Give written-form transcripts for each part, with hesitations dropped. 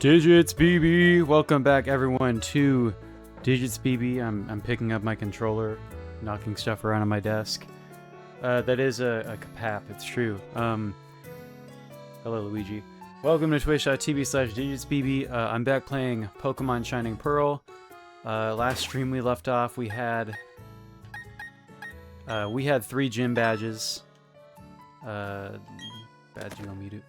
Digits BB! Welcome back everyone to Digits BB. I'm picking up my controller, knocking stuff around on my desk. That is a kapap, it's true. Hello Luigi. Welcome to twitch.tv/digitsbb. I'm back playing Pokemon Shining Pearl. Last stream we left off, we had 3 gym badges. Badge Yomiru.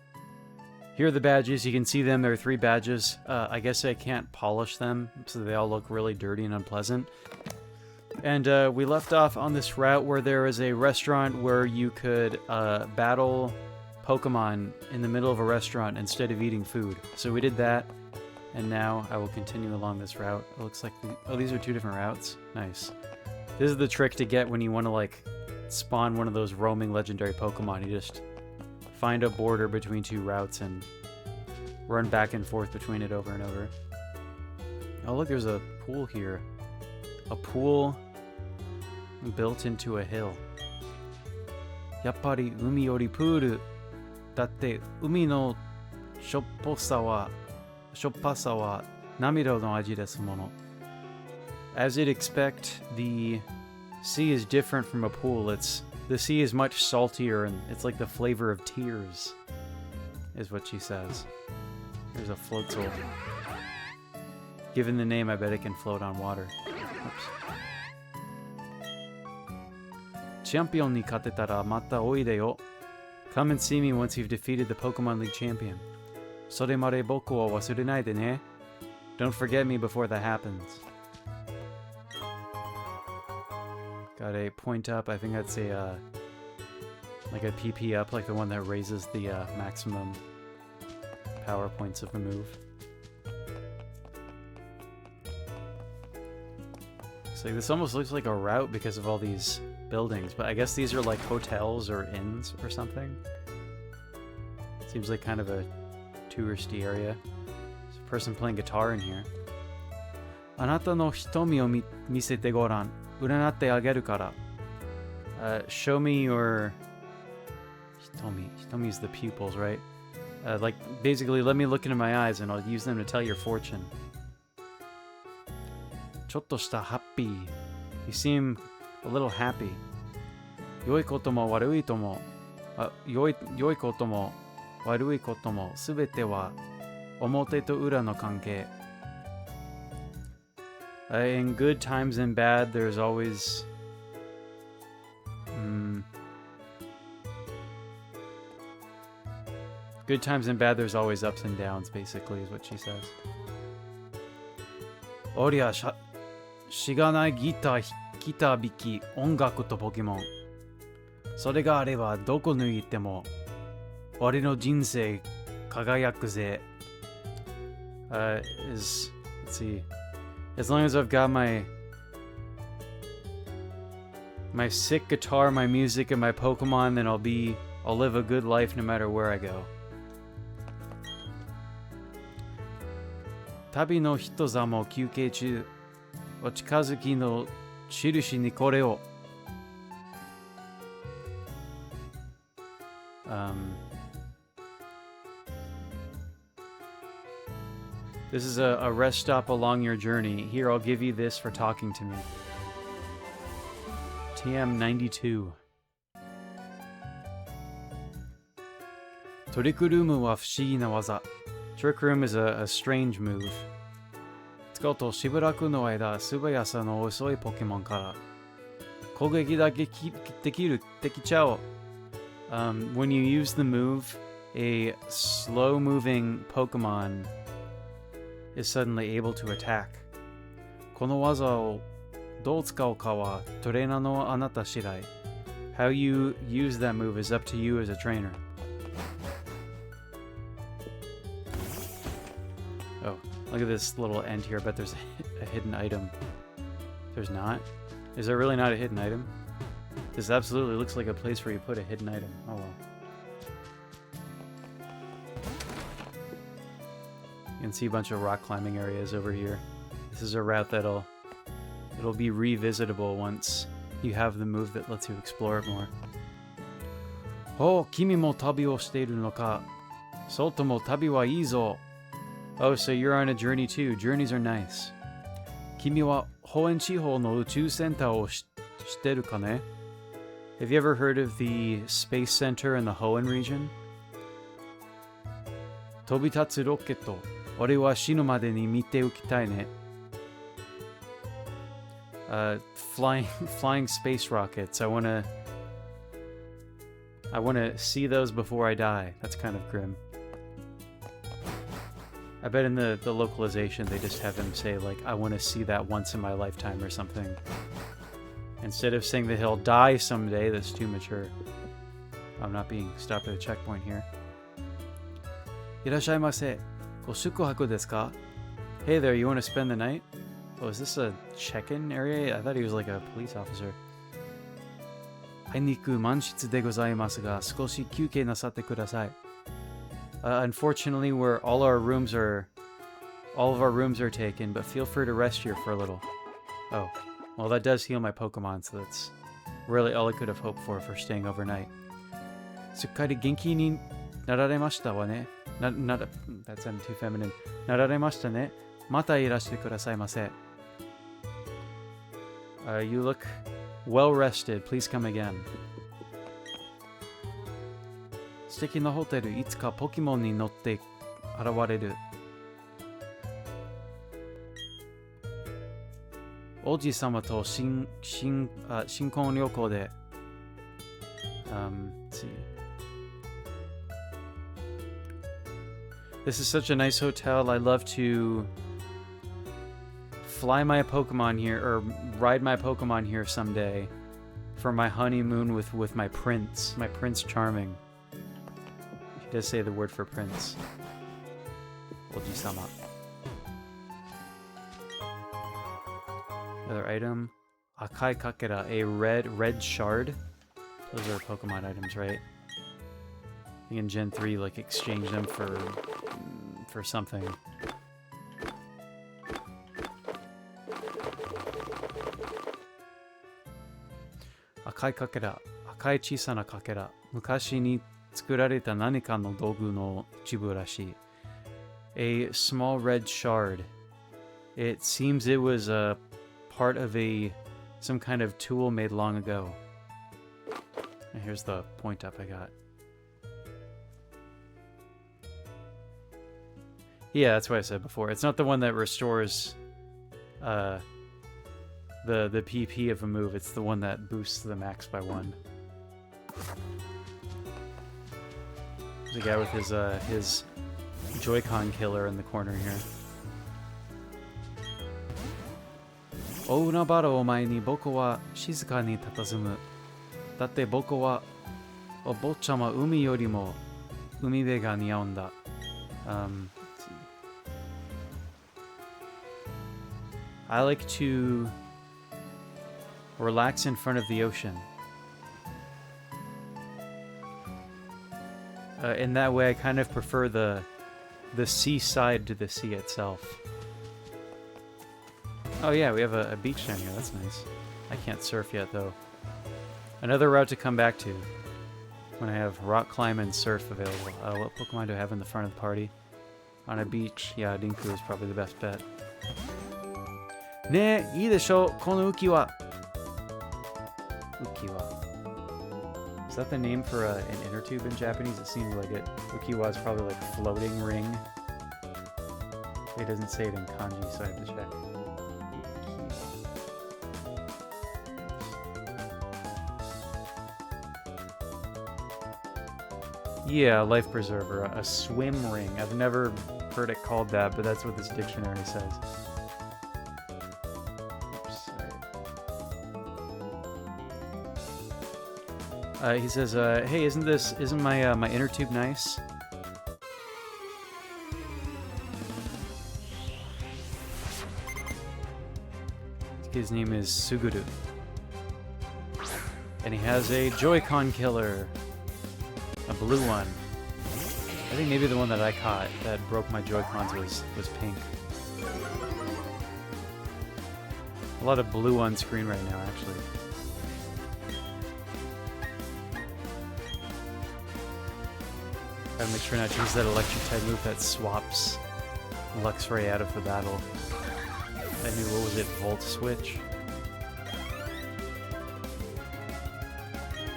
Here are the badges. You can see them. There are 3 badges. I guess I can't polish them, so they all look really dirty and unpleasant. And we left off on this route where there is a restaurant where you could battle Pokemon in the middle of a restaurant instead of eating food. So we did that, and now I will continue along this route. It looks like these are 2 different routes. Nice. This is the trick to get when you want to like spawn one of those roaming legendary Pokemon. You just find a border between 2 routes and run back and forth between it over and over. Oh look, there's a pool here. A pool built into a hill. Yappari umi yori pool datte umi no shoppasa wa namiro no aji desu mono. As you'd expect, the sea is different from a pool. The sea is much saltier, and it's like the flavor of tears, is what she says. There's a Floatzel. Given the name, I bet it can float on water. Oops. Champion ni katetara mata oide yo. Come and see me once you've defeated the Pokemon League champion. Sore mare boku wo wasurenai de ne. Don't forget me before that happens. Got a point up. I think that's a like a PP up, like the one that raises the maximum power points of the move. So this almost looks like a route because of all these buildings, but I guess these are like hotels or inns or something. Seems like kind of a touristy area. There's a person playing guitar in here. Anata no hitomi o misete goran. Uranatte ageru kara. Show me your hitomi. Hitomi is the pupils, right? Like, basically, let me look into my eyes and I'll use them to tell your fortune. Chotto shita happy. You seem a little happy. Yoi koto mo warui to mo. Yoi koto mo warui koto mo. Subete wa omote to ura no kankei. In good times and bad, there's always... Good times and bad, there's always ups and downs, basically, is what she says. Oria shiganai gita biki ongaku to Pokemon. Sore ga areba doko nuite mo ore no jinsei kagayaku ze. Let's see. As long as I've got my sick guitar, my music, and my Pokemon, then I'll live a good life no matter where I go. Tabi no hitoza mo kyukei chu. Ochikazuki no shirushi ni kore o. This is a rest stop along your journey. Here, I'll give you this for talking to me. TM92. Torikurumu wa fushigi na waza. Trick Room is a strange move. Tsukoto shibaraku no aida subayasa no osoi Pokemon kara. Kogeki dake dekiru dekichao. When you use the move, a slow-moving Pokemon is suddenly able to attack. Kono waza o dou tsukau ka wa toreina no anata shirai. How you use that move is up to you as a trainer. Oh, look at this little end here. I bet there's a hidden item. There's not? Is there really not a hidden item? This absolutely looks like a place where you put a hidden item. Oh well. You can see a bunch of rock climbing areas over here. This is a route it'll be revisitable once you have the move that lets you explore it more. Oh, kimi mo tabi o shiteiru no ka? Soto mo tabi wa ii zo. Oh, so you're on a journey too. Journeys are nice. 君はホエン地方の宇宙センターを知ってるかね? Have you ever heard of the space center in the Hoenn region? 飛び立つロケット、俺は死ぬまでに見ておきたいね。Flying space rockets. I wanna see those before I die. That's kind of grim. I bet in the localization they just have him say like, I want to see that once in my lifetime or something. Instead of saying that he'll die someday, that's too mature. I'm not being stopped at a checkpoint here. いらっしゃいませ。ご宿泊ですか? Hey there, you want to spend the night? Oh, is this a check-in area? I thought he was like a police officer. あいにく満室でございますが、少し休憩なさってください。Unfortunately, all of our rooms are taken, but feel free to rest here for a little. Oh, well, that does heal my Pokemon, so that's really all I could have hoped for staying overnight. すっかり元気になられましたわね。that sounded too feminine. なられましたね。またいらしてくださいませ。You look well rested. Please come again. 素敵なホテル、いつかポケモンに乗って現れる。王子様と新婚旅行で。Let's see. This is such a nice hotel. I'd love to fly my Pokemon here, or ride my Pokemon here someday for my honeymoon with my Prince Charming. He does say the word for Prince. Oji-sama. Another item. Akai Kakera, a red shard. Those are Pokemon items, right? I think in Gen 3, like, exchange them for something. Akai Kakera. Akai chisana kakera. Mukashi ni tsukurareta nanika no dogu no ichibu rashi. A small red shard. It seems it was a part of some kind of tool made long ago. And here's the point up I got. Yeah, that's what I said before. It's not the one that restores the PP of a move. It's the one that boosts the max by 1. There's a guy with his Joy-Con killer in the corner here. お海原を前に僕は静かに佇む。だって僕はお坊ちゃま海よりも海辺が似合うんだ。I like to relax in front of the ocean. In that way, I kind of prefer the seaside to the sea itself. Oh yeah, we have a beach down here. That's nice. I can't surf yet, though. Another route to come back to when I have rock climb and surf available. What Pokemon do I have in the front of the party? On a beach, yeah, Dinku is probably the best bet. ねえ、いいでしょ、この浮き輪。Ukiwa. Is that the name for an inner tube in Japanese? It seems like it. Ukiwa is probably like floating ring. It doesn't say it in kanji, so I have to check. Yeah, life preserver, a swim ring. I've never heard it called that, but that's what this dictionary says. He says, "Hey, isn't my inner tube nice?" His name is Suguru, and he has a Joy-Con killer, a blue one. I think maybe the one that I caught that broke my Joy-Cons was pink. A lot of blue on screen right now, actually. Gotta make sure not to use that electric type move that swaps Luxray out of the battle. I knew, what was it, Volt Switch?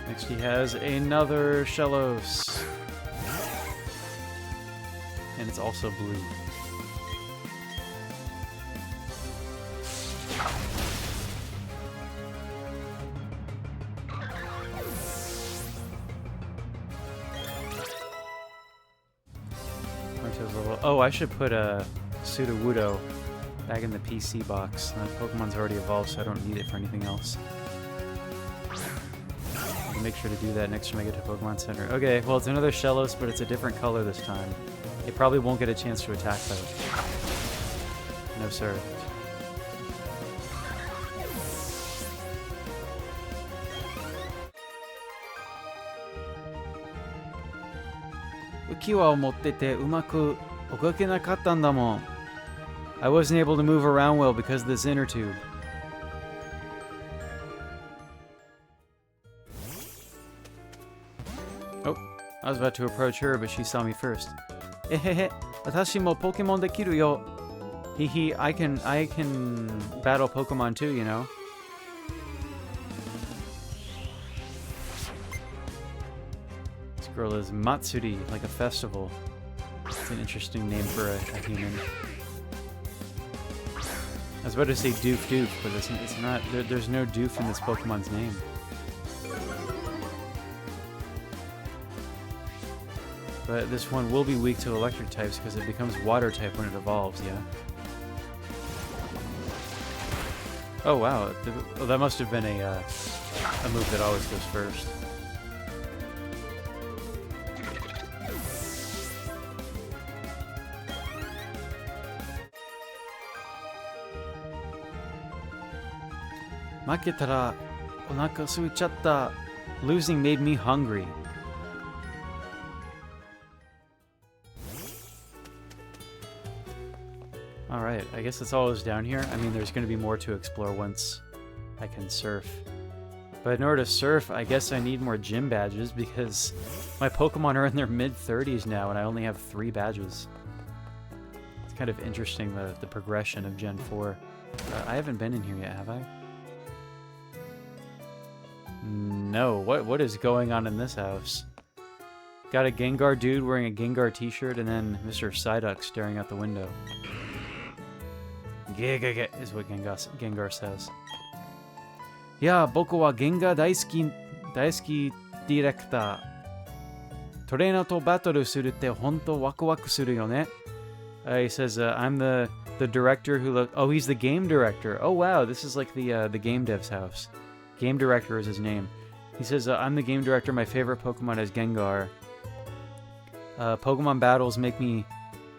Next he has another Shellos. And it's also blue. Oh, I should put a Sudowoodo back in the PC box. That Pokemon's already evolved, so I don't need it for anything else. I'll make sure to do that next time I get to Pokemon Center. Okay, well, it's another Shellos, but it's a different color this time. It probably won't get a chance to attack, though. No, sir. I wasn't able to move around well because of this inner tube. Oh, I was about to approach her, but she saw me first. Ehehe, watashi mo Pokemon dekiru yo. Hehe, I can battle Pokemon too, you know. This girl is Matsuri, like a festival. It's an interesting name for a human. I was about to say Doof Doof, but it's not. There's no Doof in this Pokemon's name. But this one will be weak to electric types because it becomes water type when it evolves, yeah? Oh wow, well, that must have been a move that always goes first. Maketara, onaka suichatta. Losing made me hungry. Alright, I guess that's all is down here. I mean, there's going to be more to explore once I can surf. But in order to surf, I guess I need more gym badges because my Pokemon are in their mid-30s now and I only have 3 badges. It's kind of interesting, the progression of Gen 4. I haven't been in here yet, have I? No, what is going on in this house? Got a Gengar dude wearing a Gengar t-shirt and then Mr. Psyduck staring out the window. Gegege is what Gengar says. Yeah, boku wa Gengar daisuki director. Trainer to battle suru te honto waku waku suru yo ne. He says, I'm the director who oh, he's the game director. Oh wow, this is like the game dev's house. Game director is his name. He says, I'm the game director. My favorite Pokemon is Gengar. Pokemon battles make me,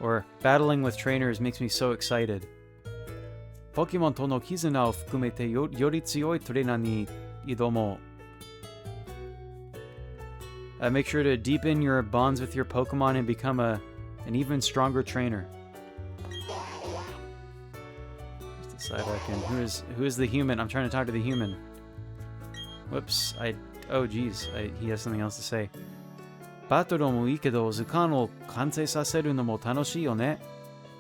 or battling with trainers makes me so excited. Pokemon to no kizuna o fukumete yori tsuyoi trainer ni idomo. Make sure to deepen your bonds with your Pokemon and become an even stronger trainer. Just the Psyduck, and who is the human? I'm trying to talk to the human. Whoops, oh geez, he has something else to say. Battle mo ii kedo zukan o kansei saseru no mo tanoshii yo ne.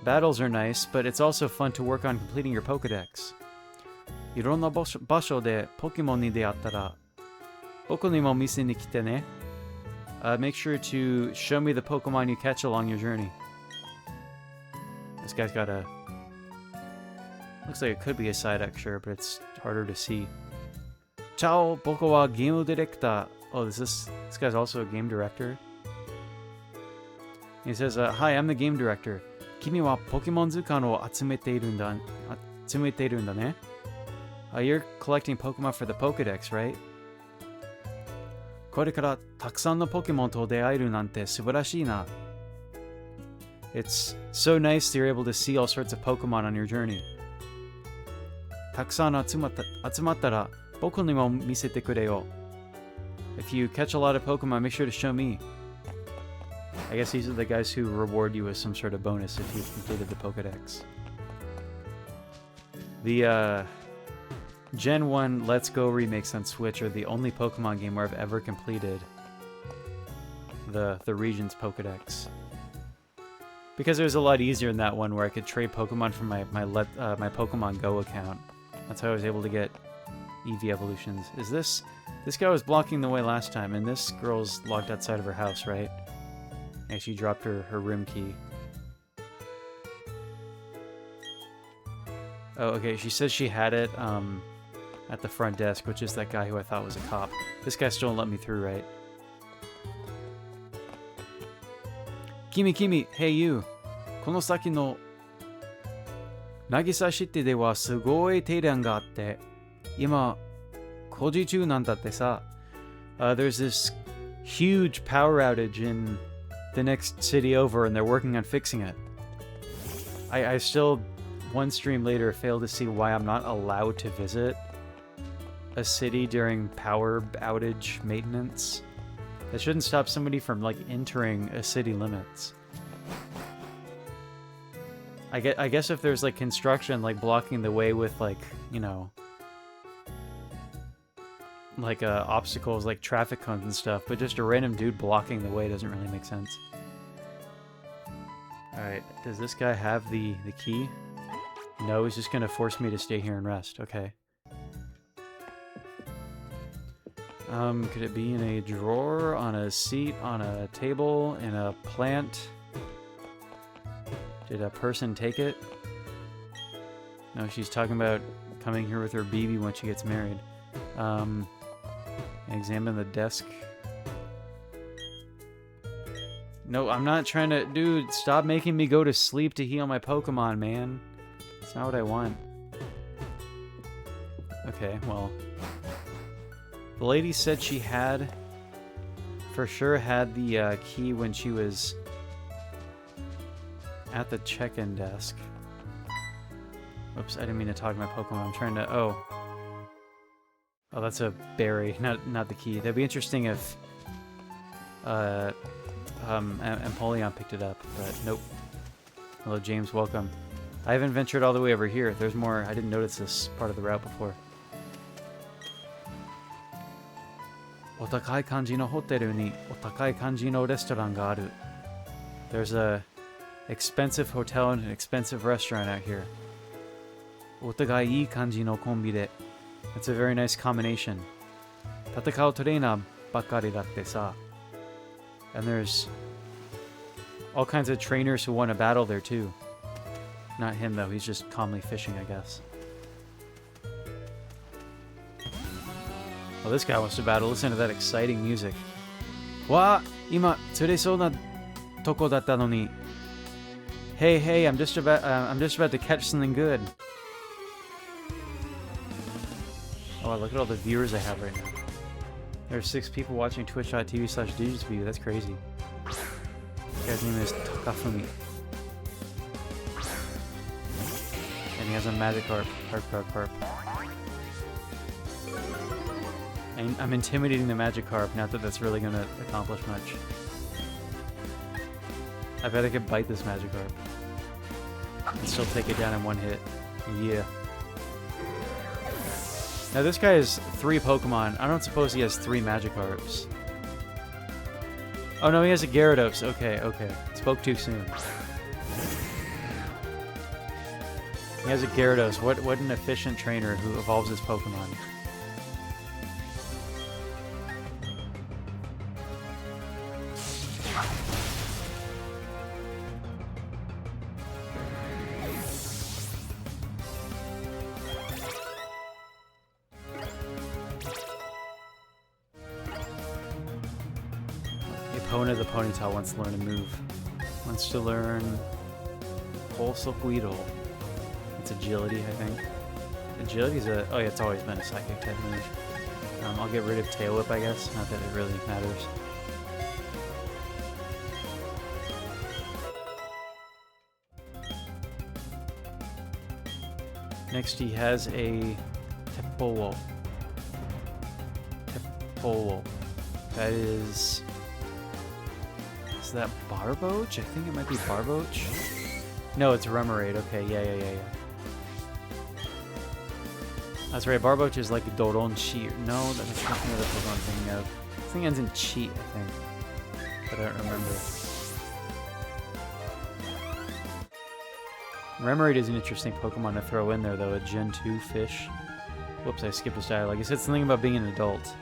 Battles are nice, but it's also fun to work on completing your Pokedex. Ironna basho de Pokemon ni deattara boku ni mo mise ni kite ne. Make sure to show me the Pokemon you catch along your journey. This guy's got a... looks like it could be a Psyduck, sure, but it's harder to see. Ciao, boku wa game director. Oh, this guy's also a game director. He says, hi, I'm the game director. Kimi wa Pokemon Zukan o atsumete iru nda ne? You're collecting Pokemon for the Pokedex, right? Kore kara takusan no Pokemon to deaeru nante subarashii na. It's so nice that you're able to see all sorts of Pokemon on your journey. Takusan atsumattara boku ni mo misete kure yo. If you catch a lot of Pokemon, make sure to show me. I guess these are the guys who reward you with some sort of bonus if you've completed the Pokedex. The Gen 1 Let's Go remakes on Switch are the only Pokemon game where I've ever completed the region's Pokedex. Because it was a lot easier in that one where I could trade Pokemon from my Pokemon Go account. That's how I was able to get Eevee evolutions. Is this guy was blocking the way last time, and this girl's locked outside of her house, right? And she dropped her room key. Oh, okay. She says she had it at the front desk, which is that guy who I thought was a cop. This guy still won't let me through, right? Kimi, hey you. この先の渚シティではすごい停電があって、今工事中なんだってさ。There's this huge power outage in the next city over, and they're working on fixing it. I still, one stream later, failed to see why I'm not allowed to visit a city during power outage maintenance. That shouldn't stop somebody from, like, entering a city limits. I guess if there's, like, construction, like, blocking the way with, like, you know, like, obstacles, like traffic cones and stuff, but just a random dude blocking the way doesn't really make sense. Alright, does this guy have the key? No, he's just gonna force me to stay here and rest. Okay. Could it be in a drawer, on a seat, on a table, in a plant? Did a person take it? No, she's talking about coming here with her BB when she gets married. Examine the desk. No, I'm not trying to... Dude, stop making me go to sleep to heal my Pokemon, man. That's not what I want. Okay, well... The lady said she had... For sure had the key when she was... at the check-in desk. Oops, I didn't mean to talk to my Pokemon. I'm trying to... Oh, that's a berry, not the key. That'd be interesting if... Empoleon picked it up, but nope. Hello, James, welcome. I haven't ventured all the way over here. There's more. I didn't notice this part of the route before. お高い感じのホテルにお高い感じのレストランがある. There's a expensive hotel and an expensive restaurant out here. お互いいい感じのコンビで. That's a very nice combination. 戦うトレーナーばっかりだってさ. And there's all kinds of trainers who want to battle there too. Not him though, he's just calmly fishing, I guess. Well, this guy wants to battle. Listen to that exciting music. Wa! Ima, tsuresou na toko datta no ni. Hey, I'm just about to catch something good. Oh, look at all the viewers I have right now. There's 6 people watching twitch.tv/DigisView. That's crazy. This guy's name is Takafumi. And he has a Magikarp. Harp. And I'm intimidating the Magikarp, not that that's really going to accomplish much. I bet I could bite this Magikarp. And still take it down in one hit. Yeah. Now this guy has 3 Pokemon. I don't suppose he has 3 Magikarps. Oh no, he has a Gyarados. Okay. Spoke too soon. He has a Gyarados. What an efficient trainer who evolves his Pokemon. Epona the Ponytail wants to learn a move. Wants to learn Pulse Weedle. It's agility, I think. Agility's a... Oh yeah, it's always been a psychic type move. I'll get rid of Tail Whip, I guess. Not that it really matters. Next he has a Tepolo. That is... Is that Barboach? I think it might be Barboach. No, it's Remoraid. Okay, yeah. That's right, Barboach is like Doronchi. No, that's not the other Pokemon I'm thinking of. This thing ends in Cheat, I think. But I don't remember. Remoraid is an interesting Pokemon to throw in there, though. A Gen 2 fish. Whoops, I skipped his dialogue. He said something about being an adult.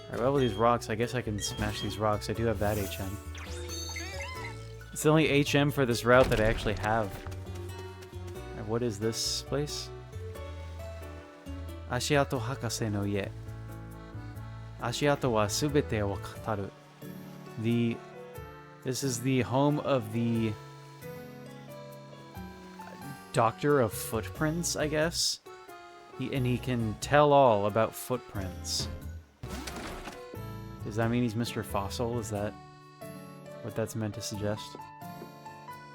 Alright, well, these rocks. I guess I can smash these rocks. I do have that HM. It's the only HM for this route that I actually have. Right, what is this place? Ashiato Hakase no Ie. Ashiato wa subete o kataru. This is the home of the Doctor of Footprints, I guess. He can tell all about footprints. Does that mean he's Mr. Fossil? Is that what that's meant to suggest?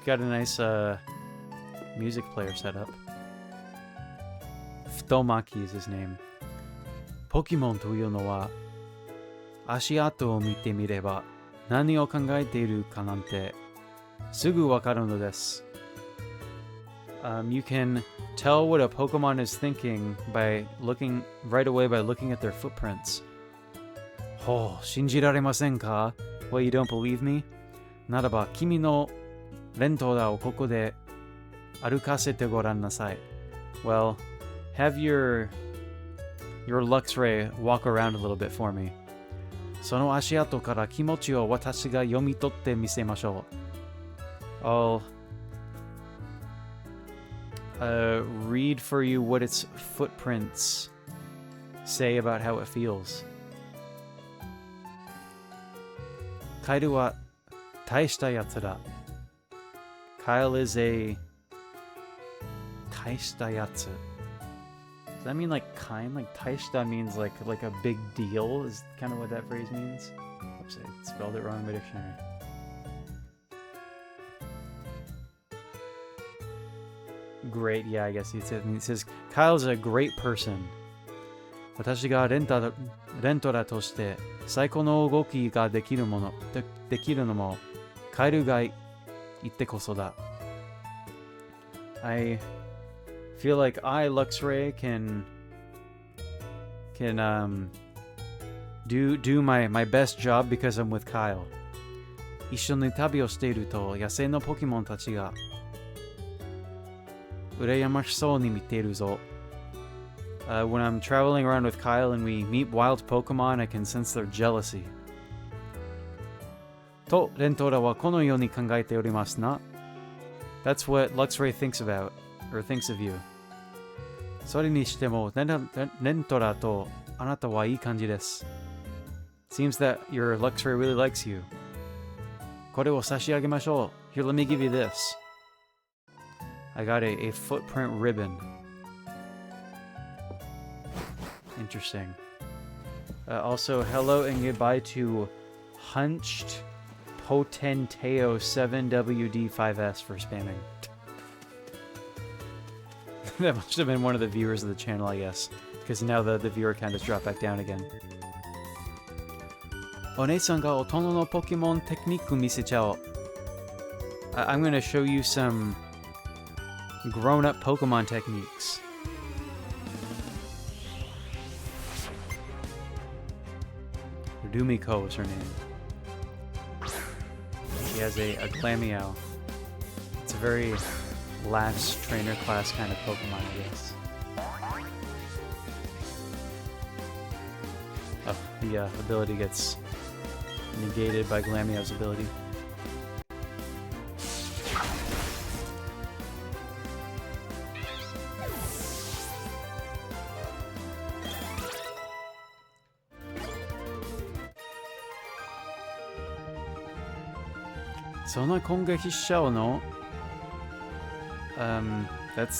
Got a nice music player set up. Futomaki is his name. Pokemon というのは足跡を見てみれば何を考えているかなんてすぐわかるのです。You can tell what a Pokemon is thinking by looking right away by looking at their footprints. ほう、信じられませんか? Well, you don't believe me? ならば君のレントラをここで歩かせてごらんなさい。Well, have your Luxray walk around a little bit for me. その足跡から気持ちを私が読み取ってみせましょう。I'll read for you what its footprints say about how it feels. カエルは大したやつだ。Kyle is a 大したやつ。Does that mean like kind? Like taishita means like a big deal is kind of what that phrase means. Oops, I spelled it wrong in my dictionary. Great, yeah, I guess he says Kyle's a great person. 私がレントラとして最高の動きができるのもカエルがいてこそだ。I feel like I, Luxray, can do my best job because I'm with Kyle. 一緒に旅をしていると野生のポケモンたちが羨ましそうに見ているぞ。When I'm traveling around with Kyle and we meet wild Pokemon, I can sense their jealousy. と、レントラはこのように考えておりますな。That's what Luxray thinks about, or thinks of you. それにしても、レントラとあなたはいい感じです。Seems that your Luxray really likes you. これを差し上げましょう。Here, let me give you this. I got a footprint ribbon. Interesting. Also, hello and goodbye to Hunched Potenteo 7WD5S for spamming. That must have been one of the viewers of the channel, I guess. Because now the viewer count has dropped back down again. One-san ga otono no Pokemon technique misechao. I'm going to show you some grown-up Pokemon techniques. Dumiko is her name. She has a Glameow. It's a very last trainer class kind of Pokemon, I guess. Oh, the ability gets negated by Glameow's ability.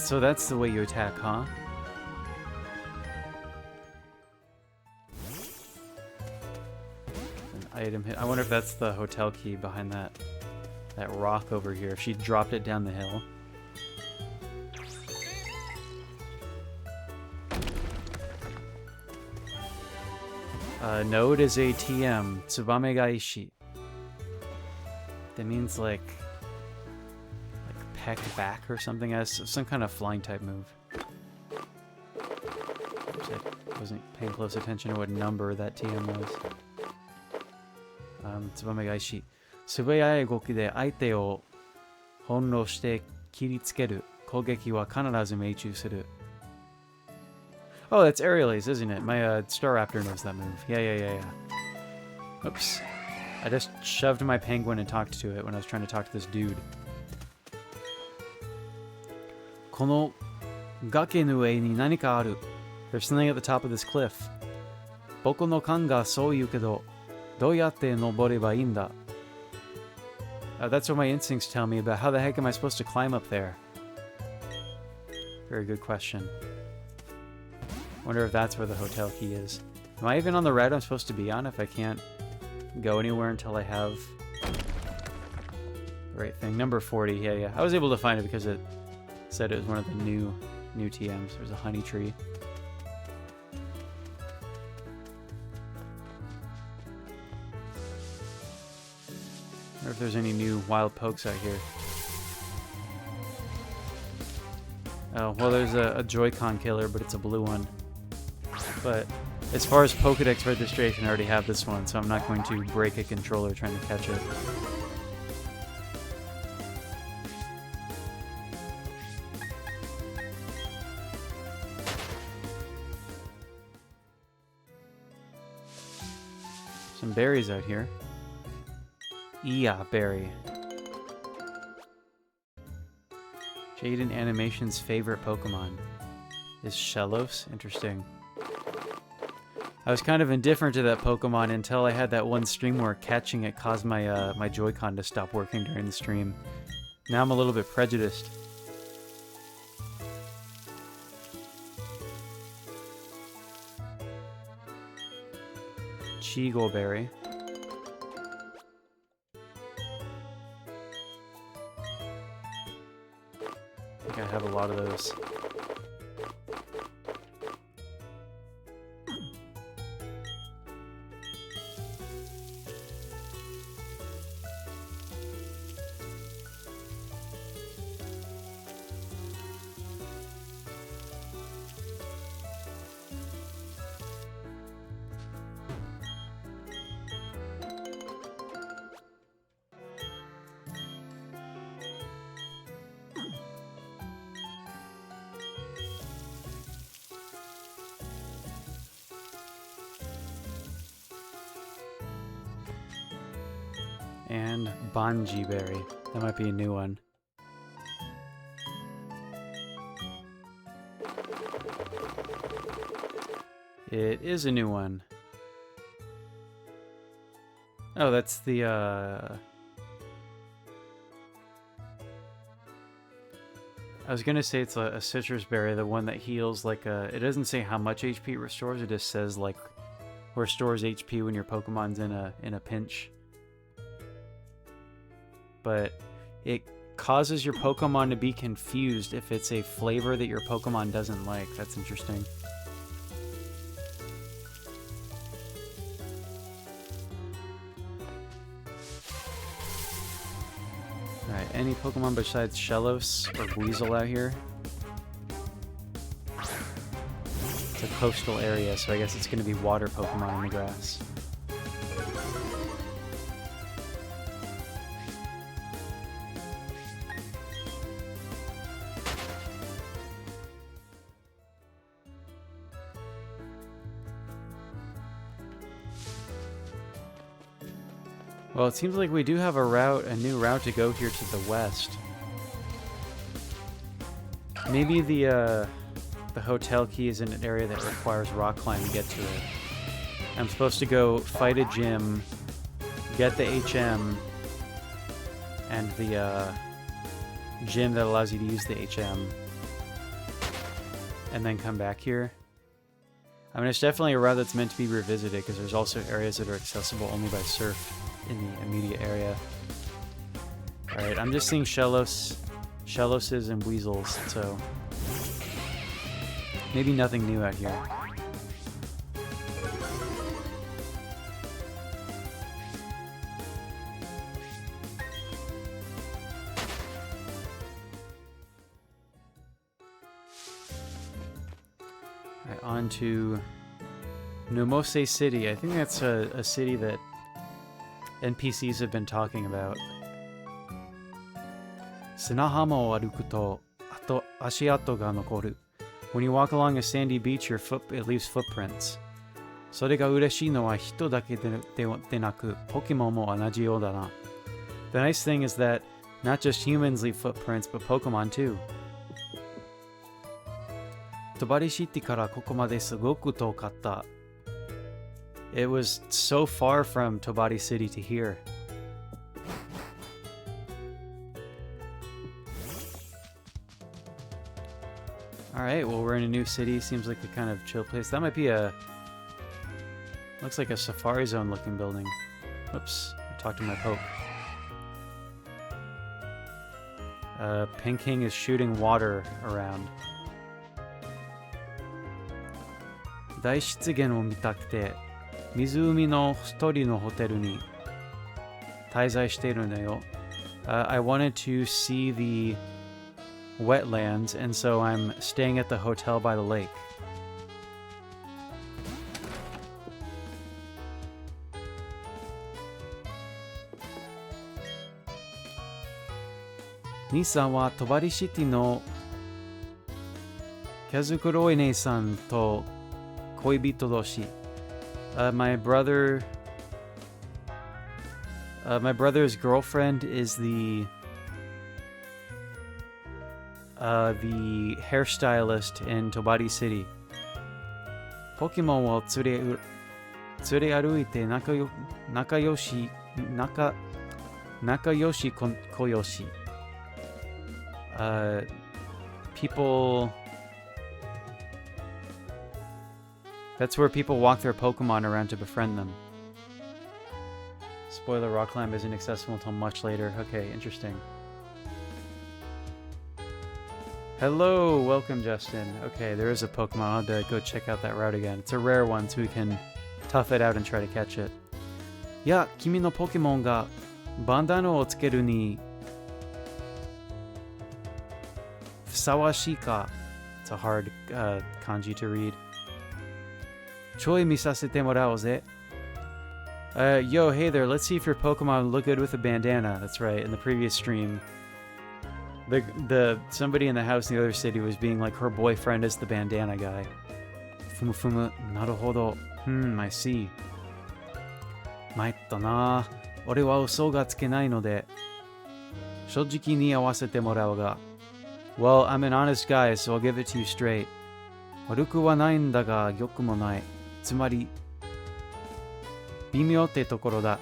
That's the way you attack, huh? An item hit. I wonder if that's the hotel key behind that rock over here. If she dropped it down the hill. No, it is a TM. Tsubame Gaishi. That means like peck back or something, as some kind of flying type move. I wasn't paying close attention to what number that TM was. Tsubame Gaishi. 素早い動きで相手を翻弄して切りつける攻撃は必ず命中する. Oh, that's Aeriales, isn't it? My Staraptor knows that move. Yeah. Oops. I just shoved my penguin and talked to it when I was trying to talk to this dude. この崖の上に何かある. There's something at the top of this cliff. 僕の勘がそう言うけど、どうやって登ればいいんだ? That's what my instincts tell me about how the heck am I supposed to climb up there? Very good question. Wonder if that's where the hotel key is. Am I even on the route I'm supposed to be on if I can't go anywhere until I have the right thing? Number 40, yeah. I was able to find it because it said it was one of the new TMs. There's a honey tree. Wonder if there's any new wild pokes out here. Oh, well, there's a Joy-Con killer, but it's a blue one. But as far as Pokedex registration, I already have this one, so I'm not going to break a controller trying to catch it. Some berries out here. Iya berry. Jaden Animation's favorite Pokemon is Shellos. Interesting. I was kind of indifferent to that Pokemon until I had that one stream where catching it caused my my Joy-Con to stop working during the stream. Now I'm a little bit prejudiced. Chigoberry. I think I have a lot of those. And Bonji Berry. That might be a new one. It is a new one. Oh, that's the, I was gonna say it's a citrus berry, the one that heals like a... It doesn't say how much HP it restores, it just says like restores HP when your Pokemon's in a pinch. But it causes your Pokemon to be confused if it's a flavor that your Pokemon doesn't like. That's interesting. Alright, any Pokemon besides Shellos or Weasel out here? It's a coastal area, so I guess it's going to be water Pokemon in the grass. Well, it seems like we do have a new route to go here to the west. Maybe the hotel key is in an area that requires rock climb to get to it. I'm supposed to go fight a gym, get the HM, and the gym that allows you to use the HM, and then come back here. I mean, it's definitely a route that's meant to be revisited because there's also areas that are accessible only by surf in the immediate area. Alright, I'm just seeing Shelloses and Weasels, so maybe nothing new out here. Alright, on to Nomose City. I think that's a city that NPCs have been talking about. 砂浜を歩くと足跡が残る. When you walk along a sandy beach, it leaves footprints. それが嬉しいのは人だけでなく、ポケモンも同じようだな. The nice thing is that not just humans leave footprints, but Pokemon too. 戸張シティからここまですごく遠かった. It was so far from Tobari City to here. Alright, well we're in a new city. Seems like a kind of chill place. That might be looks like a Safari Zone looking building. Oops, I talked to my Poke. Pinking is shooting water around. 大湿原を見たくて湖の一人のホテルに滞在しているんだよ。I wanted to see the wetlands, and so I'm staying at the hotel by the lake. Nisa wa Tobari City no Kazukuroi nei-san to koibito doshi. My brother's girlfriend is the hairstylist in Tobari City. Pokemon wo tsure aruite nakayoshi koyoshi. People... That's where people walk their Pokemon around to befriend them. Spoiler, Rock Climb isn't accessible until much later. Okay, interesting. Hello, welcome Justin. Okay, there is a Pokemon. I'll have to go check out that route again. It's a rare one, so we can tough it out and try to catch it. Ya, kimi no Pokemon ga bandana o tsukeru ni fusawashi ka. It's a hard kanji to read. Choi misasete morao ze. Yo, hey there, let's see if your Pokemon look good with a bandana. That's right, in the previous stream. Somebody in the house in the other city was being like her boyfriend is the bandana guy. Fumu fumu, naruhodo. I see. Maitta na. Ore wa uso ga tsukenai no de. Shojiki ni awasete morao ga. Well, I'm an honest guy, so I'll give it to you straight. Waruku wa nai n da ga gyoku mo nai. Tsumari, bimyo te tokoro da.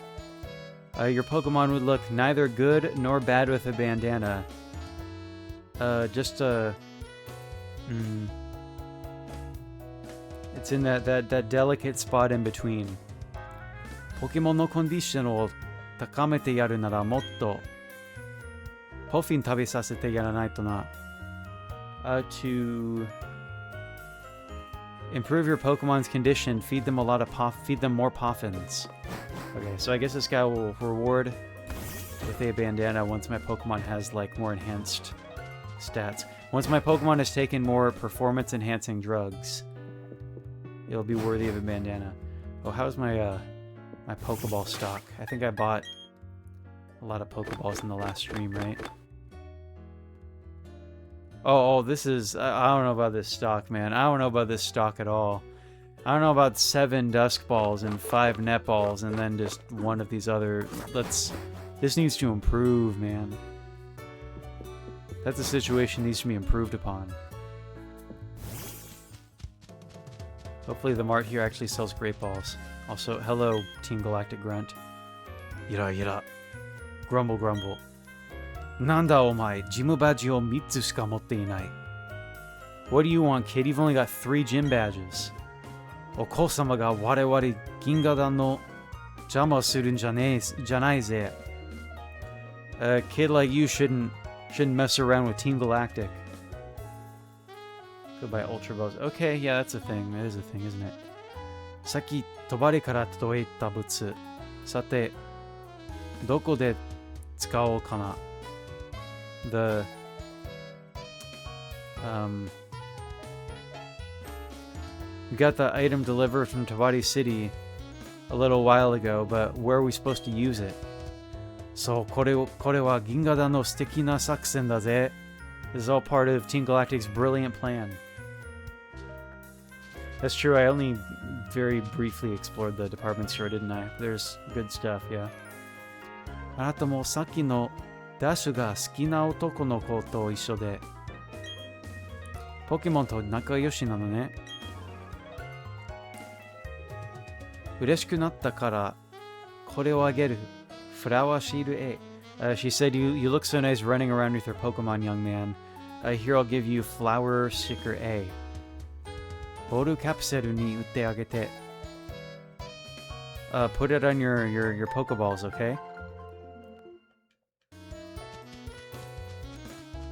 Your Pokemon would look neither good nor bad with a bandana. It's in that delicate spot in between. Pokemon no condition o takamete yaru nara motto Puffin tabe sasete yaranai to na. To improve your Pokemon's condition, feed them more Puffins. Okay, so I guess this guy will reward with a bandana once my Pokemon has like more enhanced stats. Once my Pokemon has taken more performance enhancing drugs, it'll be worthy of a bandana. Oh, how's my my Pokeball stock? I think I bought a lot of Pokeballs in the last stream, right? Oh, this is... I don't know about this stock, man. I don't know about this stock at all. I don't know about 7 Dusk Balls and 5 Net Balls and then just one of these other... This needs to improve, man. That's a situation that needs to be improved upon. Hopefully the mart here actually sells Great Balls. Also, hello, Team Galactic Grunt. Yira yira. Grumble grumble. Nanda omae, Jimu Badge o 3つしか持っていない. What do you want, kid? You've only got 3 gym badges. お父様が我々銀河団の邪魔するんじゃないぜ. A kid like you shouldn't mess around with Team Galactic. Goodbye, Ultra Balls. Okay, yeah, that's a thing. That is a thing, isn't it? さっき帳から届いた物。さて、どこで使おうかな。The we got the item delivered from Tobari City. a little while ago, but where are we supposed to use it? So, これは銀河団の素敵な作戦だぜ. This is all part of Team Galactic's brilliant plan. That's true, I only very briefly explored the department store, didn't I? There's good stuff, yeah. あなたもさっきのダッシュが好きな男の子と一緒で、ポケモンと仲良しなのね。嬉しくなったから、これをあげる。Flower Shield A. She said, you look so nice running around with your Pokemon, young man. Here I'll give you Flower Sticker A. ボールカプセルに打ってあげて。Put it on your Pokeballs, okay?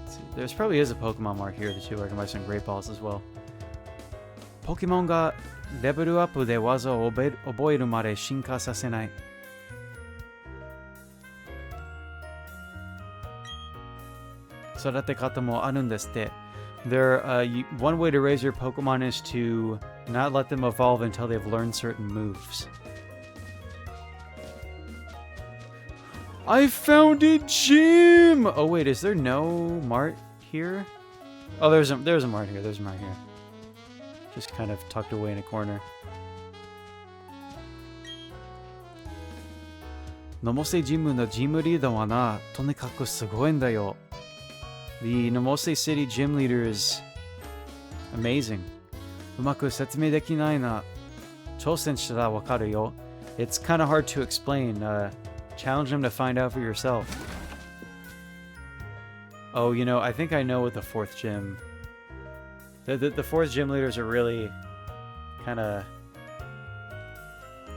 Let's see. There's probably is a Pokemon Mart here too, where I can buy some Great Balls as well. Pokemon がレベルアップで技を覚えるまで進化させない。育て方もあるんですって。One way to raise your Pokemon is to not let them evolve until they've learned certain moves. I found a gym! Oh wait, is there no mart here? Oh, there's a mart here. There's a mart here. Just kind of tucked away in a corner. Nomose Jimu no Gym Leader wa na, tonikaku sugoiんだよ. The Nomose City gym leader is amazing. うまく説明できないな。挑戦したらわかるよ. It's kind of hard to explain. Challenge him to find out for yourself. Oh, you know, I think I know what the fourth gym... The fourth gym leader is a really kind of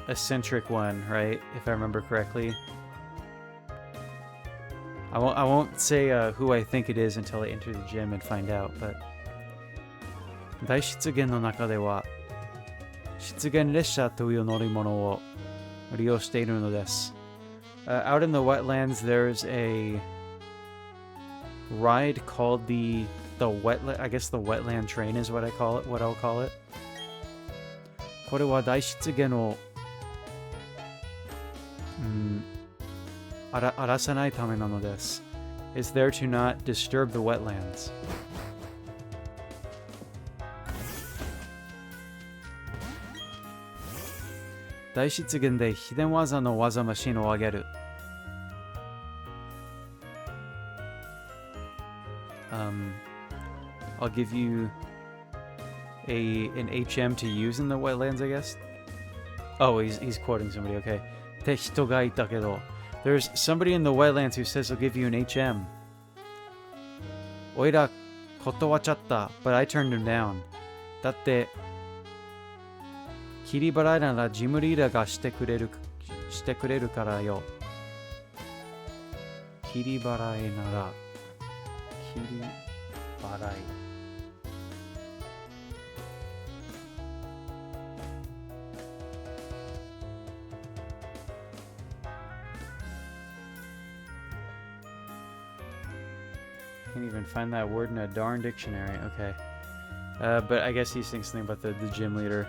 eccentric one, right? If I remember correctly. I won't say who I think it is until I enter the gym and find out, but... 大湿原の中では湿原列車という乗り物を利用しているのです。Out in the wetlands, there's a ride called the wetland train is what I'll call it. これは大湿原を荒らさないためなのです。It's there to not disturb the wetlands. 大湿原で秘伝技の技マシンを上げる。I'll give you an HM to use in the wetlands, I guess. Oh, he's quoting somebody, okay. って人がいたけど There's somebody in the wetlands who says he'll give you an HM. おいら断っちゃった but I turned him down. だって切り払いならジムリーダーがしてくれるからよ。切り払いなら切り払い。Can't even find that word in a darn dictionary. Okay. But I guess he's thinking something about the gym leader.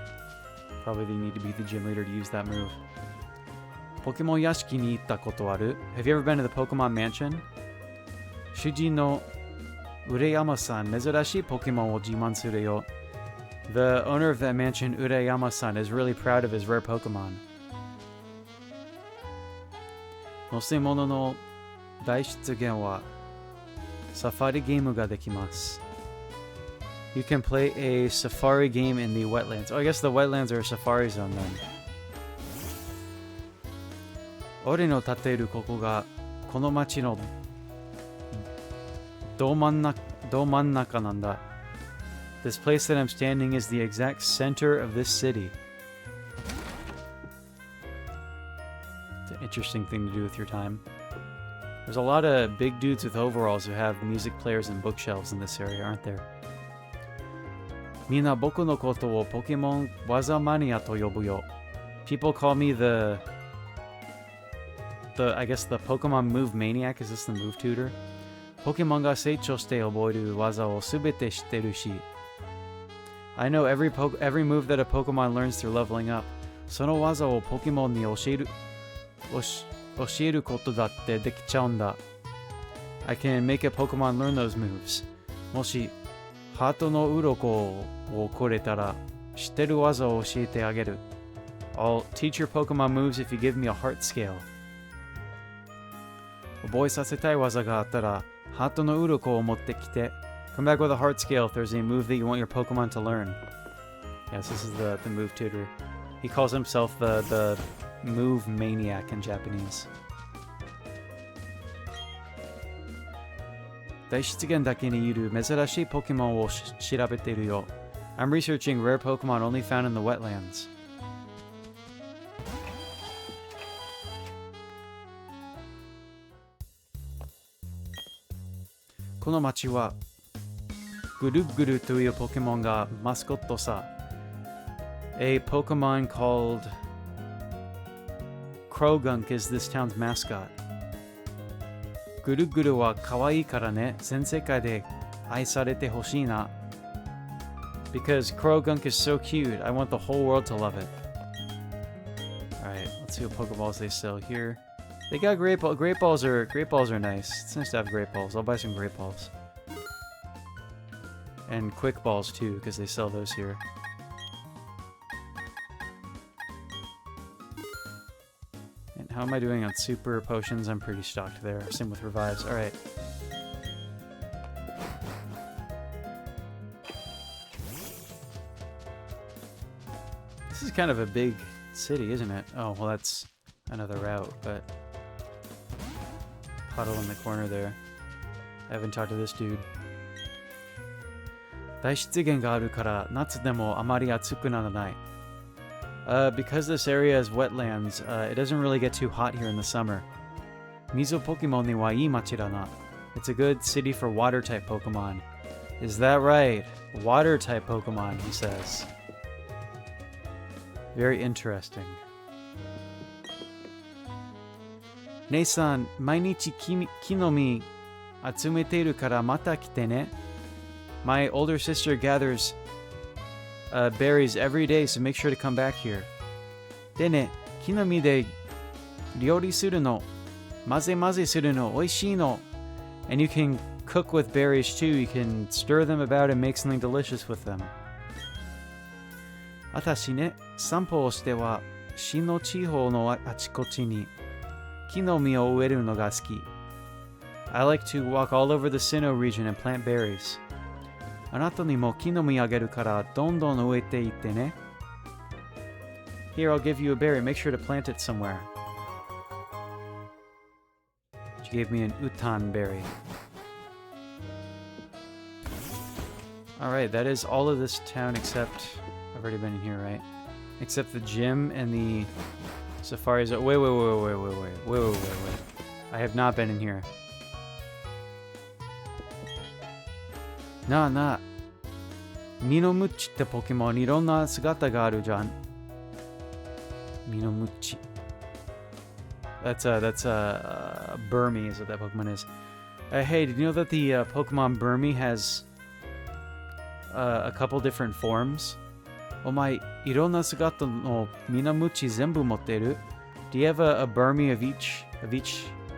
Probably they need to be the gym leader to use that move. Pokemon Yashiki ni itta koto aru? Have you ever been to the Pokemon Mansion? Shuji no Ureyama-san, mezurashi Pokemon wo jiman suru yo. The owner of that mansion, Ureyama-san, is really proud of his rare Pokemon. Nosemono no daishitsugen wa Safari game ga dekimasu. You can play a safari game in the wetlands. Oh, I guess the wetlands are a safari zone then. 俺の立っているここがこの町のど真ん中なんだ. This place that I'm standing is the exact center of this city. It's an interesting thing to do with your time. There's a lot of big dudes with overalls who have music players and bookshelves in this area, aren't there? みんな僕のことをポケモン技マニアと呼ぶよ. People call me I guess the Pokemon move maniac. Is this the move tutor? ポケモンが成長して覚える技をすべて知ってるし. I know every move that a Pokemon learns through leveling up. その技をポケモンに教えることだってできちゃうんだ。I can make a Pokemon learn those moves. もし、ハートの鱗をくれたら、知ってる技を教えてあげる。I'll teach your Pokemon moves if you give me a heart scale. 覚えさせたい技があったら、ハートの鱗を持ってきて、come back with a heart scale if there's a move that you want your Pokemon to learn. Yes, this is the move tutor. He calls himself the move maniac in Japanese. 大湿原だけにいる珍しいポケモンを調べているよ。I'm researching rare Pokemon only found in the wetlands. この町はぐるぐるというポケモンがマスコットさ。A Pokemon called Krogunk is this town's mascot. ぐるぐるは可愛いからね、全世界で愛されてほしいな。Because Krogunk is so cute, I want the whole world to love it. Alright, let's see what Pokeballs they sell here. They got great balls. Great balls are nice. It's nice to have great balls. I'll buy some great balls. And quick balls too, because they sell those here. And how am I doing on super potions? I'm pretty stocked there. Same with revives. Alright. This is kind of a big city, isn't it? Oh, well, that's another route, but... Puddle in the corner there. I haven't talked to this dude. 大湿原があるから夏でもあまり暑くならない。Because this area is wetlands, it doesn't really get too hot here in the summer. 水ポケモンにはいい町だな。It's a good city for water type Pokemon. Is that right? Water type Pokemon, he says. Very interesting. 姉さん、毎日木の実集めているからまた来てね。My older sister gathers berries every day, so make sure to come back here. でね、木の実で料理するの、混ぜ混ぜするの、美味しいの。And you can cook with berries too. You can stir them about and make something delicious with them. 私ね、散歩をしては、市の地方のあちこちに木の実を植えるのが好き。I like to walk all over the Sinnoh region and plant berries. あなたにも木の実あげるからどんどん植えていってね。Here, I'll give you a berry. Make sure to plant it somewhere. She gave me an utan berry. Alright, that is all of this town except... I've already been in here, right? Except the gym and the safari zone. Wait. I have not been in here. なあなあ。ミノムッチってポケモンにいろんな姿があるじゃん。ミノムッチ。That's Burmy is what that Pokemon is. Hey, did you know that the Pokemon Burmy has a couple different forms? お前、いろんな姿のミノムッチ全部持ってる? Do you have a Burmy of each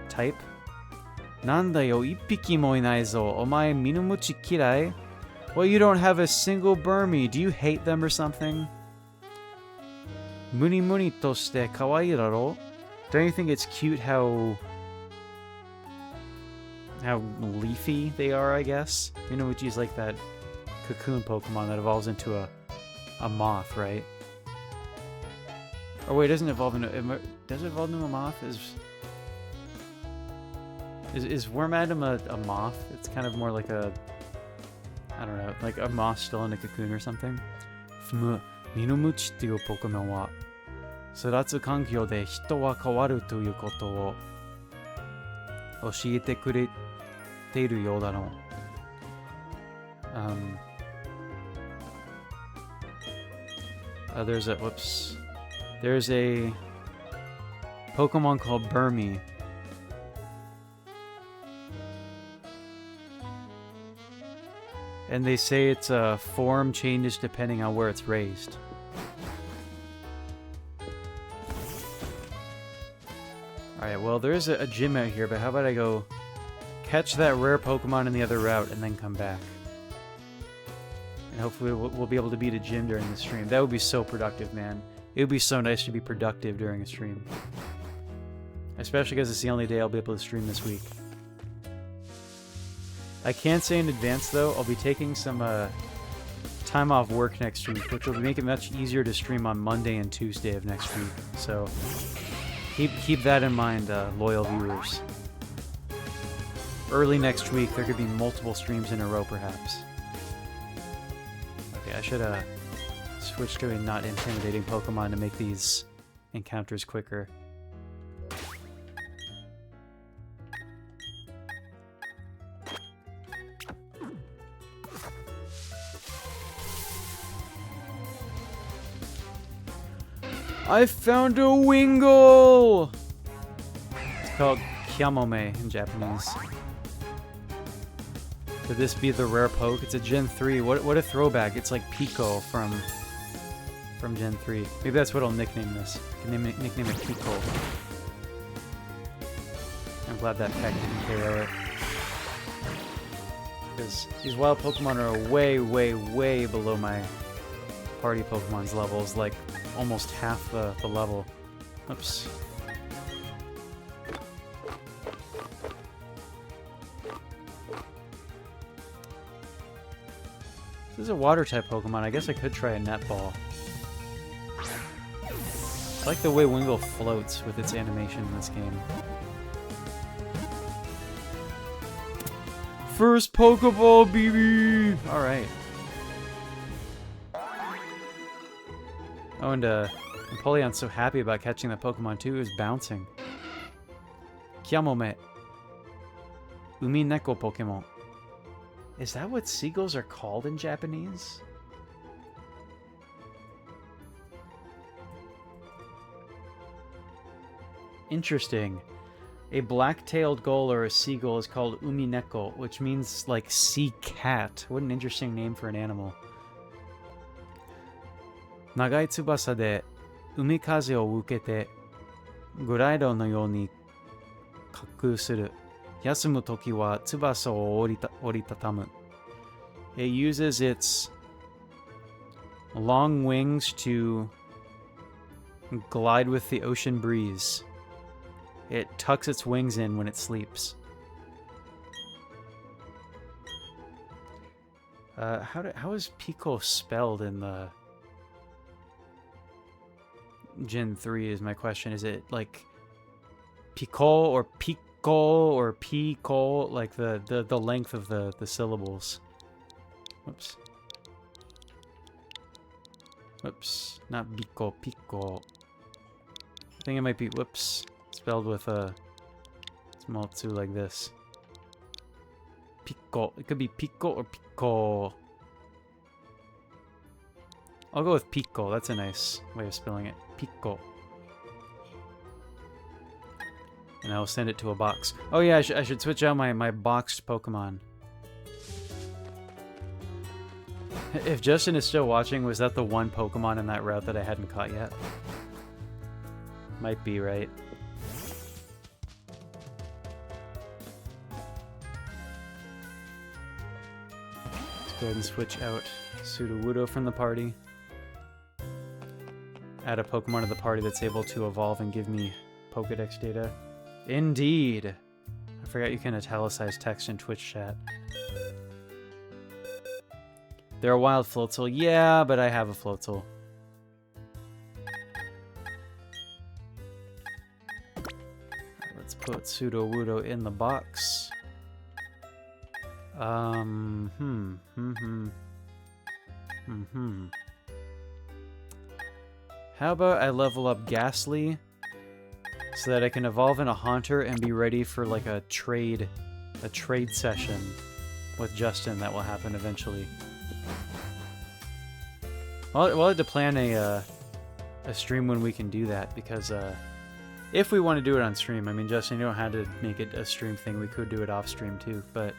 type? なんだよ、一匹もいないぞ。お前、ミノムッチ嫌い? Well, you don't have a single Burmy. Do you hate them or something? ムニムニとして可愛いだろ? Don't you think it's cute how leafy they are, I guess? Minomuchi is like that cocoon Pokemon that evolves into a moth, right? Oh wait, it doesn't evolve into... Does it evolve into a moth? Is Wormadam a moth? It's kind of more like a... I don't know, like a moth still in a cocoon or something. ミノムチっていうポケモンは育つ環境で人は変わるということを教えてくれているようだの。There's a Pokemon called Burmy. And they say its form changes depending on where it's raised. Alright, well, there is a gym out here, but how about I go catch that rare Pokemon in the other route and then come back? And hopefully we'll be able to beat a gym during the stream. That would be so productive, man. It would be so nice to be productive during a stream. Especially because it's the only day I'll be able to stream this week. I can't say in advance, though, I'll be taking some time off work next week, which will make it much easier to stream on Monday and Tuesday of next week. So keep that in mind, loyal viewers. Early next week, there could be multiple streams in a row, perhaps. Okay, I should switch to a not intimidating Pokemon to make these encounters quicker. I found a Wingull! It's called Kyamome in Japanese. Could this be the rare poke? It's a Gen 3. What a throwback. It's like Pico from Gen 3. Maybe that's what I'll nickname this. Nickname it Pico. I'm glad that pack didn't KO it. Because these wild Pokemon are way, way, way below my party Pokemon's levels. Like, almost half the level. Oops. This is a water-type Pokemon. I guess I could try a Netball. I like the way Wingull floats with its animation in this game. First Pokeball, BB! Alright. Oh, and Empoleon's so happy about catching that Pokemon too, is bouncing. Kyamome. Umi Neko Pokemon. Is that what seagulls are called in Japanese? Interesting. A black-tailed gull or a seagull is called Umi Neko, which means like sea cat. What an interesting name for an animal. Nagai tsubasa de umikaze o ukete guraido no you ni kaku suru. Yasumu toki wa tsubasa o oritatamu. It uses its long wings to glide with the ocean breeze. It tucks its wings in when it sleeps. How is Pico spelled in the Gen 3 is my question. Is it like Pico or Pico or Pico, like the length of the syllables? Whoops. Whoops. Not Pico, Pico. I think it might be, whoops, spelled with a small 2 like this. Pico. It could be Pico or Pico. I'll go with Pico. That's a nice way of spelling it. Pico. And I'll send it to a box. Oh yeah, I should switch out my boxed Pokemon. If Justin is still watching, was that the one Pokemon in that route that I hadn't caught yet? Might be, right? Let's go ahead and switch out Sudowoodo from the party. Add a Pokemon to the party that's able to evolve and give me Pokedex data. Indeed! I forgot you can italicize text in Twitch chat. They're a wild Floatzel. Yeah, but I have a Floatzel. Right, let's put Sudowoodo in the box. How about I level up Ghastly so that I can evolve in a Haunter and be ready for like a trade session with Justin that will happen eventually. We'll have to plan a stream when we can do that, because if we want to do it on stream, I mean, Justin, you don't have to make it a stream thing. We could do it off stream too, but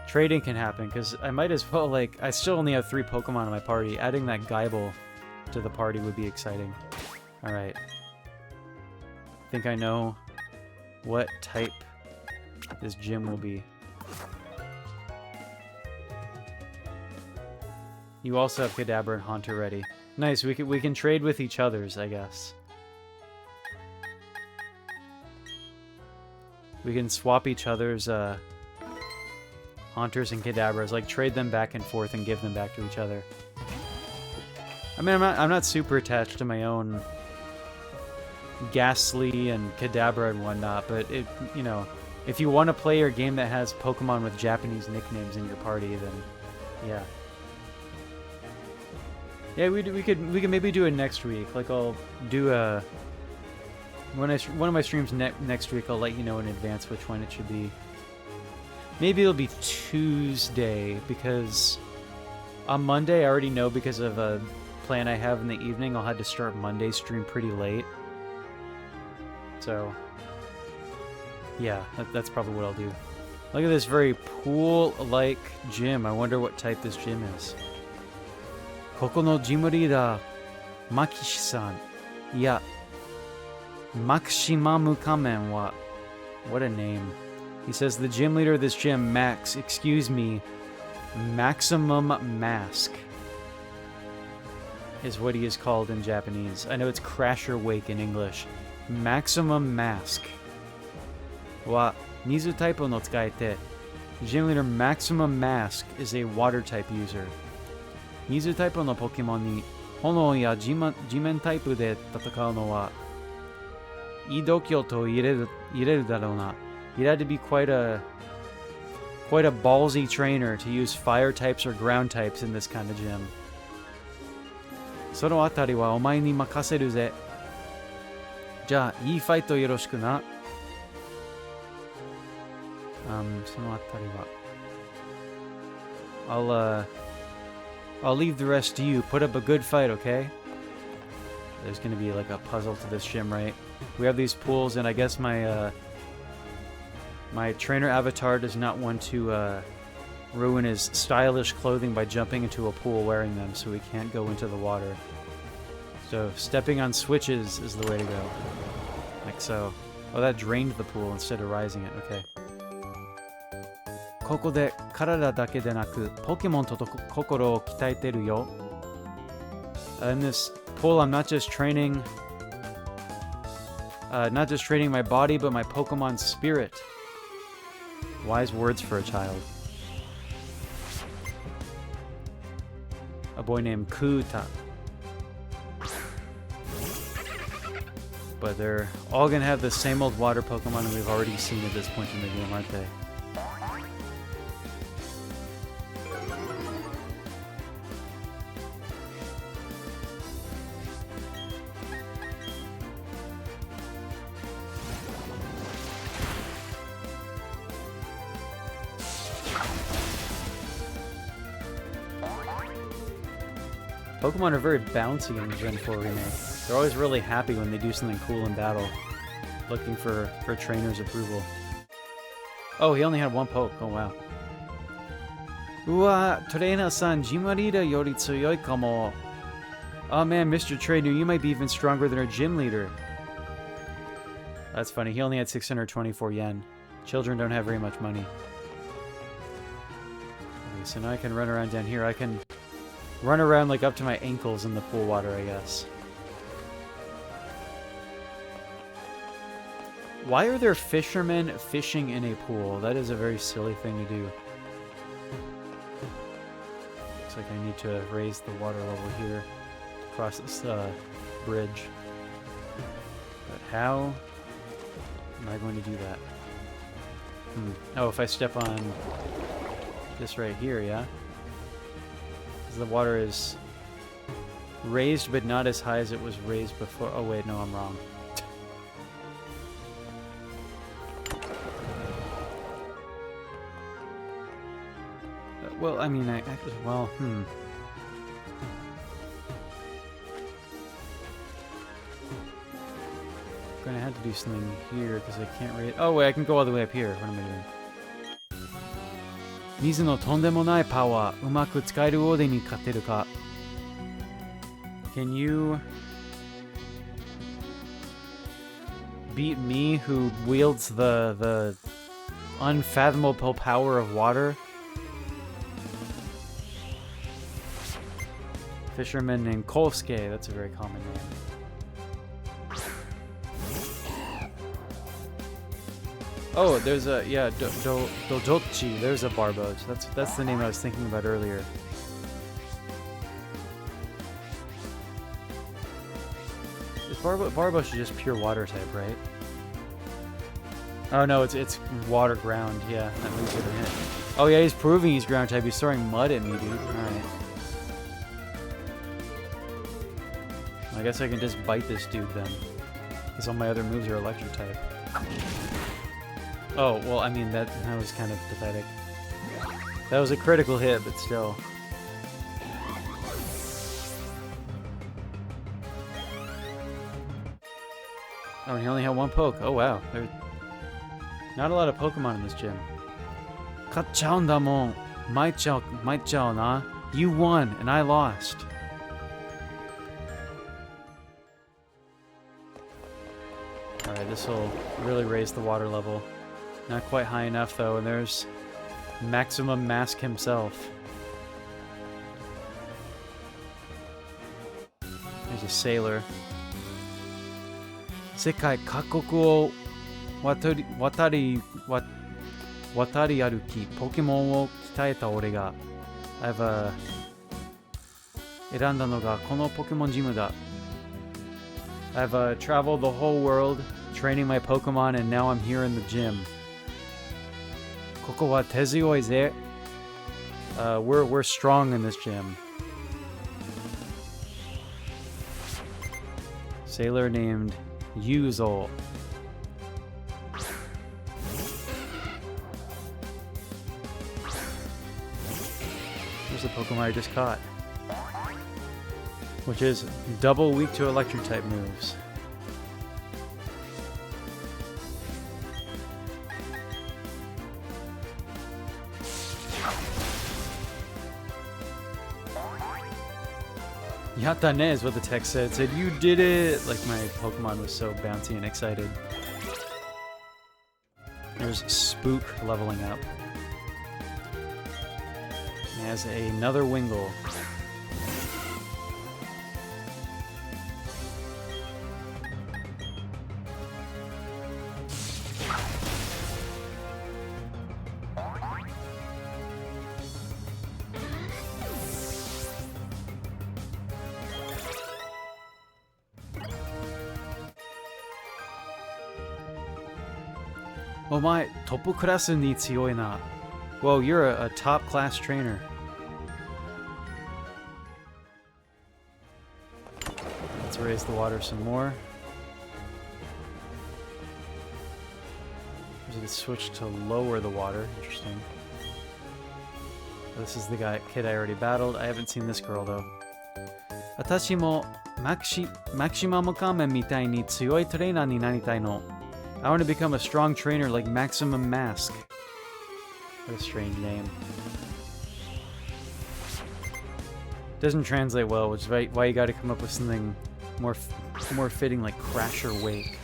trading can happen, because I might as well, like, I still only have 3 Pokemon in my party. Adding that Geibel to the party would be exciting. Alright. I think I know what type this gym will be. You also have Kadabra and Haunter ready. Nice, we can trade with each other's, I guess. We can swap each other's Haunters and Kadabras, like trade them back and forth and give them back to each other. I mean, I'm not super attached to my own Ghastly and Kadabra and whatnot, but it, you know, if you want to play a game that has Pokemon with Japanese nicknames in your party, then yeah. Yeah, we could maybe do it next week. Like I'll do a one of my streams next week. I'll let you know in advance which one it should be. Maybe it'll be Tuesday because on Monday I already know because of a plan I have in the evening. I'll have to start Monday's stream pretty late. So yeah, that's probably what I'll do. Look at this very pool-like gym. I wonder what type this gym is. Koko no gym leader, Makishi-san. Yeah. Maximamu Kamen wa... What a name. He says, the gym leader of this gym, Max, excuse me, Maximum Mask, is what he is called in Japanese. I know it's Crasher Wake in English. Maximum Mask. Wa, Mizu type no tsukaete. Gym leader Maximum Mask is a water type user. Mizu type no Pokemon ni Hono ya Jimen type de tatakau no wa Idokyo to ireru darou na. He'd had to be quite a ballsy trainer to use fire types or ground types in this kind of gym. Sono atari wa omae ni makaseru ze. Ja, ii fight to yoroshiku na. Sono atari wa. I'll leave the rest to you. Put up a good fight, okay? There's gonna be like a puzzle to this gym, right? We have these pools, and I guess my trainer avatar does not want to ruin his stylish clothing by jumping into a pool wearing them, so he can't go into the water. So stepping on switches is the way to go. Like so. Oh, that drained the pool instead of rising it. Okay. Koko de karada dake de naku Pokemon to kokoro o kitaeteru yo. In this pool, I'm not just training my body, but my Pokemon spirit. Wise words for a child. A boy named Kuta. But they're all gonna have the same old water Pokemon that we've already seen at this point in the game, aren't they? Pokemon are very bouncy in Gen 4 Remake. They're always really happy when they do something cool in battle. Looking for trainer's approval. Oh, he only had one poke. Oh, wow. Uwa, trainer-san, Jimarida yori tsuyoi kamo. Oh man, Mr. Trainer, you might be even stronger than our gym leader. That's funny. He only had 624 yen. Children don't have very much money. Okay, so now I can run around down here. I can run around like up to my ankles in the pool water, I guess. Why are there fishermen fishing in a pool? That is a very silly thing to do. Looks like I need to raise the water level here. Across this bridge. But how am I going to do that? Oh, if I step on this right here, yeah? The water is raised, but not as high as it was raised before. Oh wait, no, I'm wrong. Well, I mean, well, I'm gonna have to do something here because I can't raise. Oh wait, I can go all the way up here. What am I doing? Mizu no tondemonai power, umaku tsukaeru ode ni kateru ka? Can you beat me, who wields the unfathomable power of water? Fisherman named Kolsuke. That's a very common name. Oh, there's a Dojochi. There's a Barbos. That's the name I was thinking about earlier. Barbos is just pure water type, right? Oh no, it's water ground. Yeah, that moves it in. Oh yeah, he's proving he's ground type. He's throwing mud at me, dude. All right. I guess I can just bite this dude then, because all my other moves are electric type. Oh well, I mean that was kind of pathetic. That was a critical hit, but still. Oh, and he only had one poke. Oh wow, there's not a lot of Pokemon in this gym. Kachaundamon, Maichao na. You won and I lost. Alright, this will really raise the water level. Not quite high enough though, and there's Maximum Mask himself. There's a sailor. Sekai kakoku o watari aruki Pokemon wo kitaeta ore ga I've eranda no ga kono Pokemon Gym da. I've traveled the whole world training my Pokemon, and now I'm here in the gym. Koko wa tezuoi ze. We're strong in this gym. Sailor named Yuzo. Here's the Pokemon I just caught, which is double weak to electric type moves. Yatta ne is what the text said. It said, you did it! Like my Pokemon was so bouncy and excited. There's Spook leveling up. He has another Wingull. Omae, Topu Kurasu ni tsuyoi na. Whoa, you're a top class trainer. Let's raise the water some more. There's a switch to lower the water. Interesting. This is the kid I already battled. I haven't seen this girl though. Atashi mo Maximum Kamen mitai ni tsuyoi trainer ni naritai no. I want to become a strong trainer like Maximum Mask. What a strange name. Doesn't translate well, which is why you got to come up with something more fitting, like Crasher Wake.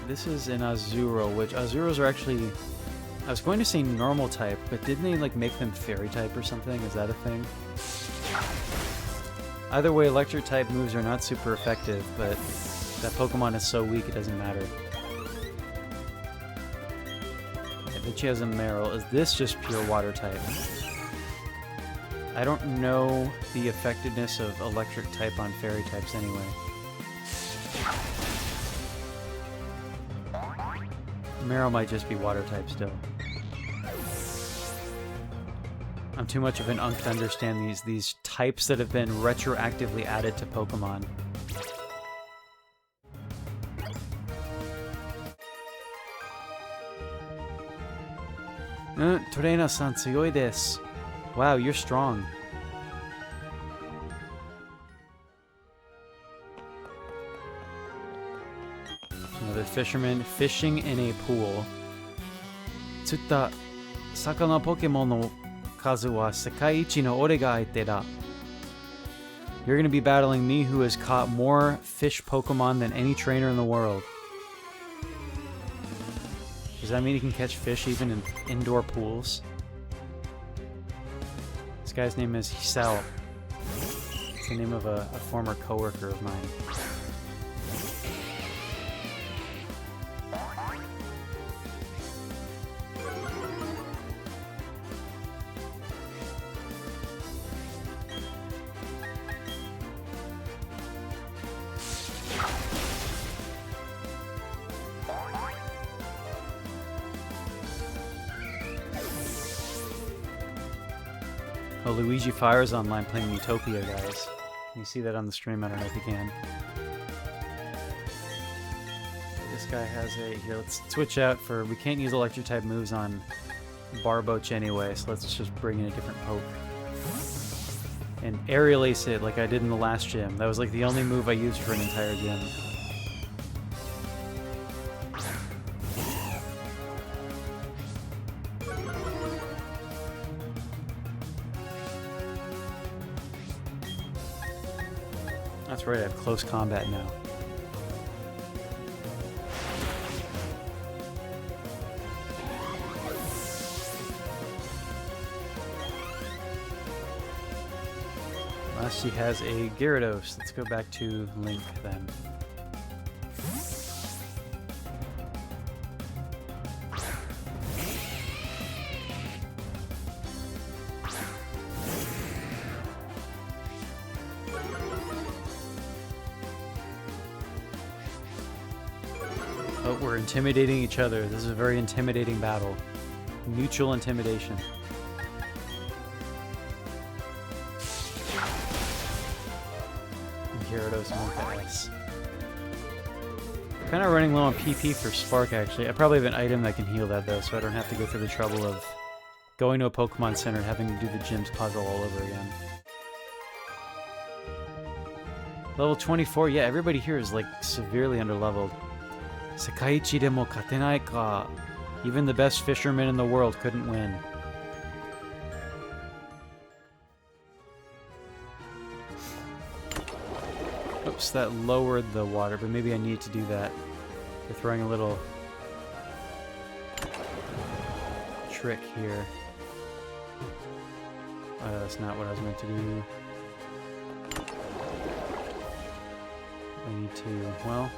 This is an Azuro, which Azuros are actually... I was going to say normal type, but didn't they like make them fairy type or something? Is that a thing? Either way, electric type moves are not super effective, but that Pokemon is so weak it doesn't matter. Bitchy has a Marill. Is this just pure water type? I don't know the effectiveness of electric type on fairy types anyway. Marill might just be water type still. I'm too much of an unk to understand these types that have been retroactively added to Pokemon. Torena-san tsuyoi desu. Wow, you're strong. Another fisherman fishing in a pool. Tsutta sakana Pokemon no kazu wa sekai ichi no ore ga aite da. You're going to be battling me, who has caught more fish Pokemon than any trainer in the world. Does that mean you can catch fish even in indoor pools? This guy's name is Hisao. It's the name of a former coworker of mine. Oh, Luigi Fire's online playing Utopia, guys. Can you see that on the stream? I don't know if you can. This guy has a... Here, let's switch out for... We can't use electric-type moves on Barboach anyway, so let's just bring in a different poke. And aerial ace it like I did in the last gym. That was like the only move I used for an entire gym. That's right, I have close combat now. Unless she has a Gyarados. Let's go back to Link then. Oh, we're intimidating each other. This is a very intimidating battle. Mutual intimidation. Gyarados Monka. Kind of running low on PP for Spark, actually. I probably have an item that can heal that, though, so I don't have to go through the trouble of going to a Pokemon Center and having to do the gym's puzzle all over again. Level 24, yeah, everybody here is, like, severely underleveled. Sekaiichi demo katenai ka. Even the best fisherman in the world couldn't win. Oops, that lowered the water, but maybe I need to do that. We're throwing a little trick here. That's not what I was meant to do. I need to, well,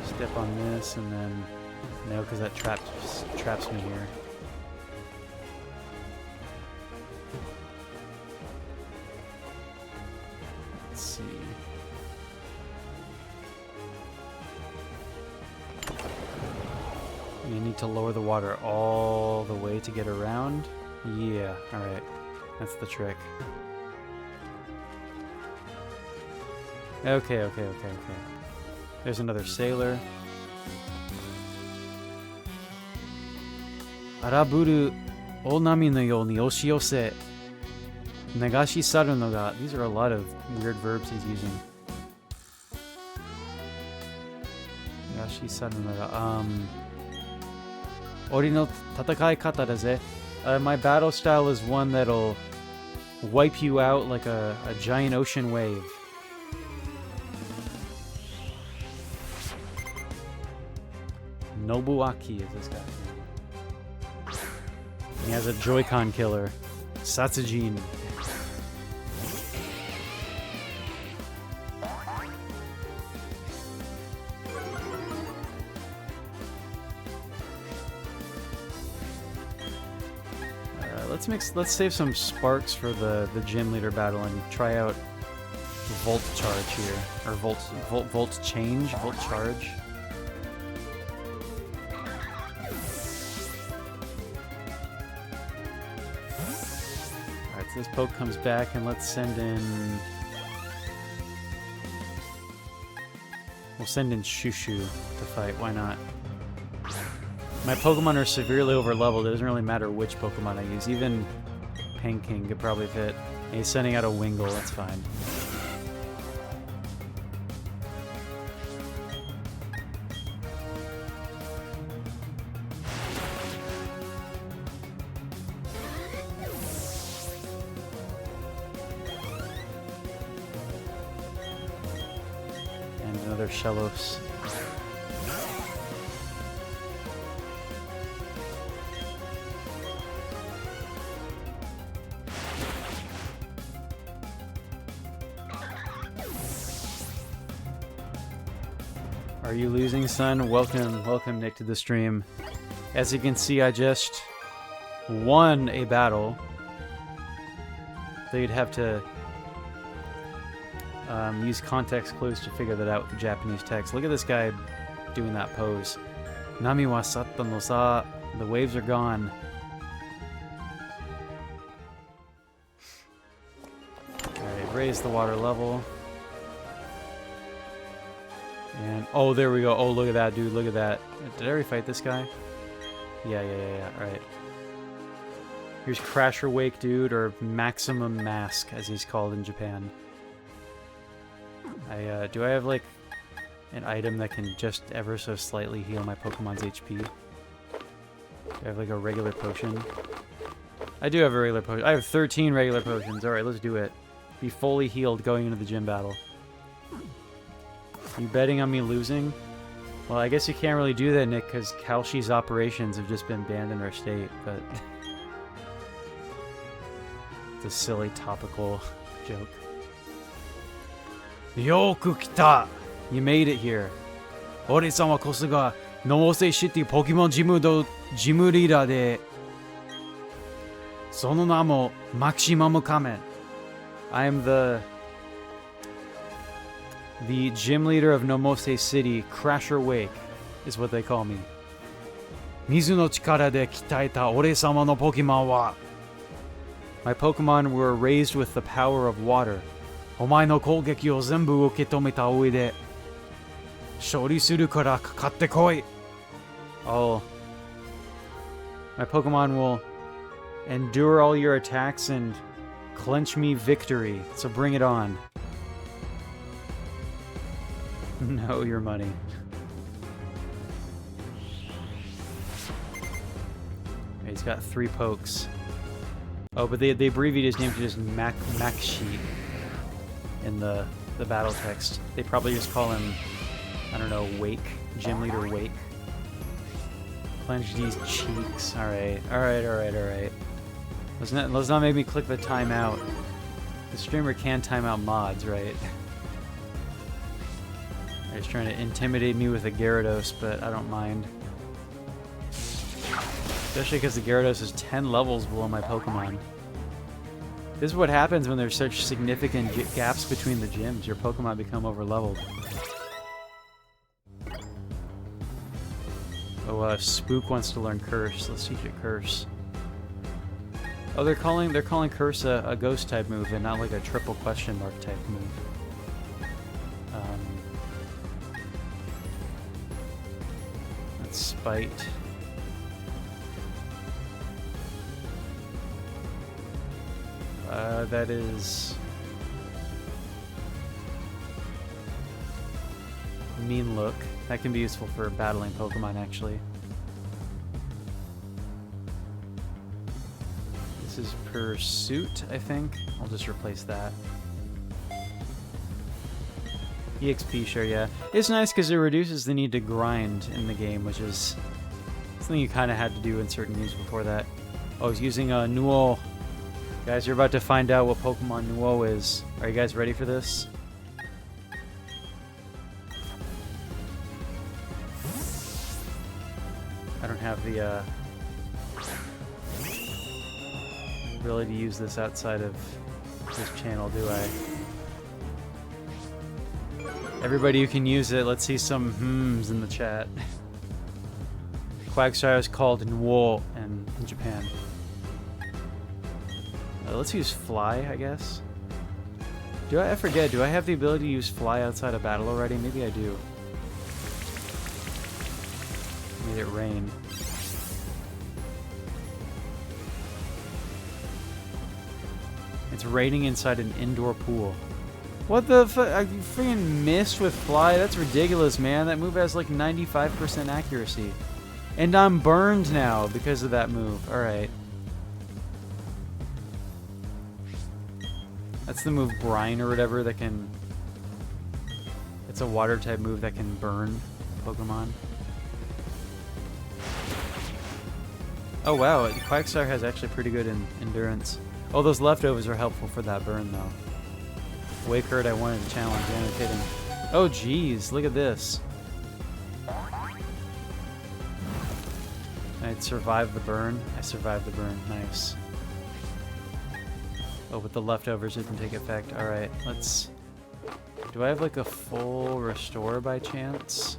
step on this and then, no, because that traps me here. Let's see. You need to lower the water all the way to get around. Yeah, alright. That's the trick. Okay. There's another sailor. Araburu onami no you ni oshiyose. Nagashi saru no ga. These are a lot of weird verbs he's using. Nagashi saru no ga. Ori no tatakai kata da ze. My battle style is one that'll wipe you out like a giant ocean wave. Nobuaki is this guy. He has a Joy-Con killer. Satsujin. Let's save some sparks for the gym leader battle and try out Volt Charge here, or Volt Change, Volt Charge. Alright, so this poke comes back and let's send in... We'll send in Shushu to fight, why not? My Pokemon are severely overleveled. It doesn't really matter which Pokemon I use. Even Panking could probably fit. And he's sending out a Wingull, that's fine. another Shellos. Are you losing, son? Welcome, Nick, to the stream. As you can see, I just won a battle. So you'd have to use context clues to figure that out with the Japanese text. Look at this guy doing that pose. Nami wa satta no sa. The waves are gone. Alright, raise the water level. And, oh, there we go. Oh, look at that, dude. Look at that. Did I already fight this guy? Yeah. Alright. Here's Crasher Wake, dude, or Maximum Mask, as he's called in Japan. Do I have, like, an item that can just ever so slightly heal my Pokemon's HP? Do I have, like, a regular potion? I do have a regular potion. I have 13 regular potions. Alright, let's do it. Be fully healed going into the gym battle. You betting on me losing? Well, I guess you can't really do that, Nick, because Kalshi's operations have just been banned in our state, but... It's a silly topical joke. Yoku kita! You made it here. Ore-sama koso ga Nomose City Pokemon Jimu Leader de Sono namo Maximum Kamen. I am the gym leader of Nomose City, Crasher Wake, is what they call me. Mizu no chikara de kitaeta ore-sama no Pokemon wa. My Pokemon were raised with the power of water. Omae no kougeki o zenbu uketometa ue de shouri suru kara kakatte koi. Oh. My Pokemon will endure all your attacks and clench me victory. So bring it on. Know your money. He's got 3 pokes. Oh, but they abbreviated his name to just Makshi in the battle text. They probably just call him, I don't know, Wake. Gym Leader Wake. Clench these cheeks. Alright. Let's not make me click the timeout. The streamer can time out mods, right? He's trying to intimidate me with a Gyarados, but I don't mind. Especially because the Gyarados is 10 levels below my Pokemon. This is what happens when there's such significant gaps between the gyms. Your Pokemon become overleveled. Oh, Spook wants to learn Curse. Let's teach it Curse. Oh, they're calling Curse a Ghost type move and not like a triple question mark type move. That's Spite. That is... Mean Look. That can be useful for battling Pokemon, actually. This is Pursuit, I think. I'll just replace that. EXP, sure, yeah. It's nice because it reduces the need to grind in the game, which is something you kind of had to do in certain games before that. Oh, I was using Nuo. Guys, you're about to find out what Pokemon Nuo is. Are you guys ready for this? I don't have the ability to use this outside of this channel, do I? Everybody who can use it, let's see some hmms in the chat. Quagsire is called Nuo in Japan. Let's use Fly, I guess. I forget, do I have the ability to use Fly outside of battle already? Maybe I do. Made it rain. It's raining inside an indoor pool. What the fuck? I freaking missed with Fly? That's ridiculous, man. That move has like 95% accuracy. And I'm burned now because of that move. Alright. That's the move Brine or whatever that It's a water type move that can burn Pokemon. Oh wow, Quagsire has actually pretty good endurance. Oh, those leftovers are helpful for that burn though. Wakehurt I wanted to challenge, annotating. Oh geez, look at this. I survived the burn. I survived the burn, nice. Oh, but the leftovers didn't take effect. Alright, let's... Do I have like a full restore by chance?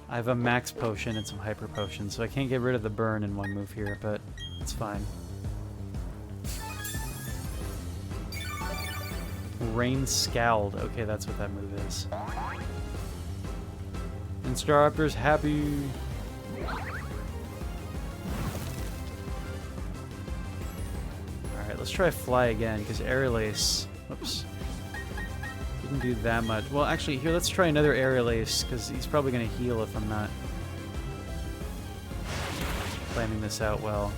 I have a max potion and some hyper potions, so I can't get rid of the burn in one move here, but it's fine. Rain Scald. Okay, that's what that move is. And Staraptor's happy. Alright, let's try Fly again, because Aerial Ace... Whoops. Didn't do that much. Well, actually, here, let's try another Aerial Ace, because he's probably going to heal if I'm not planning this out well.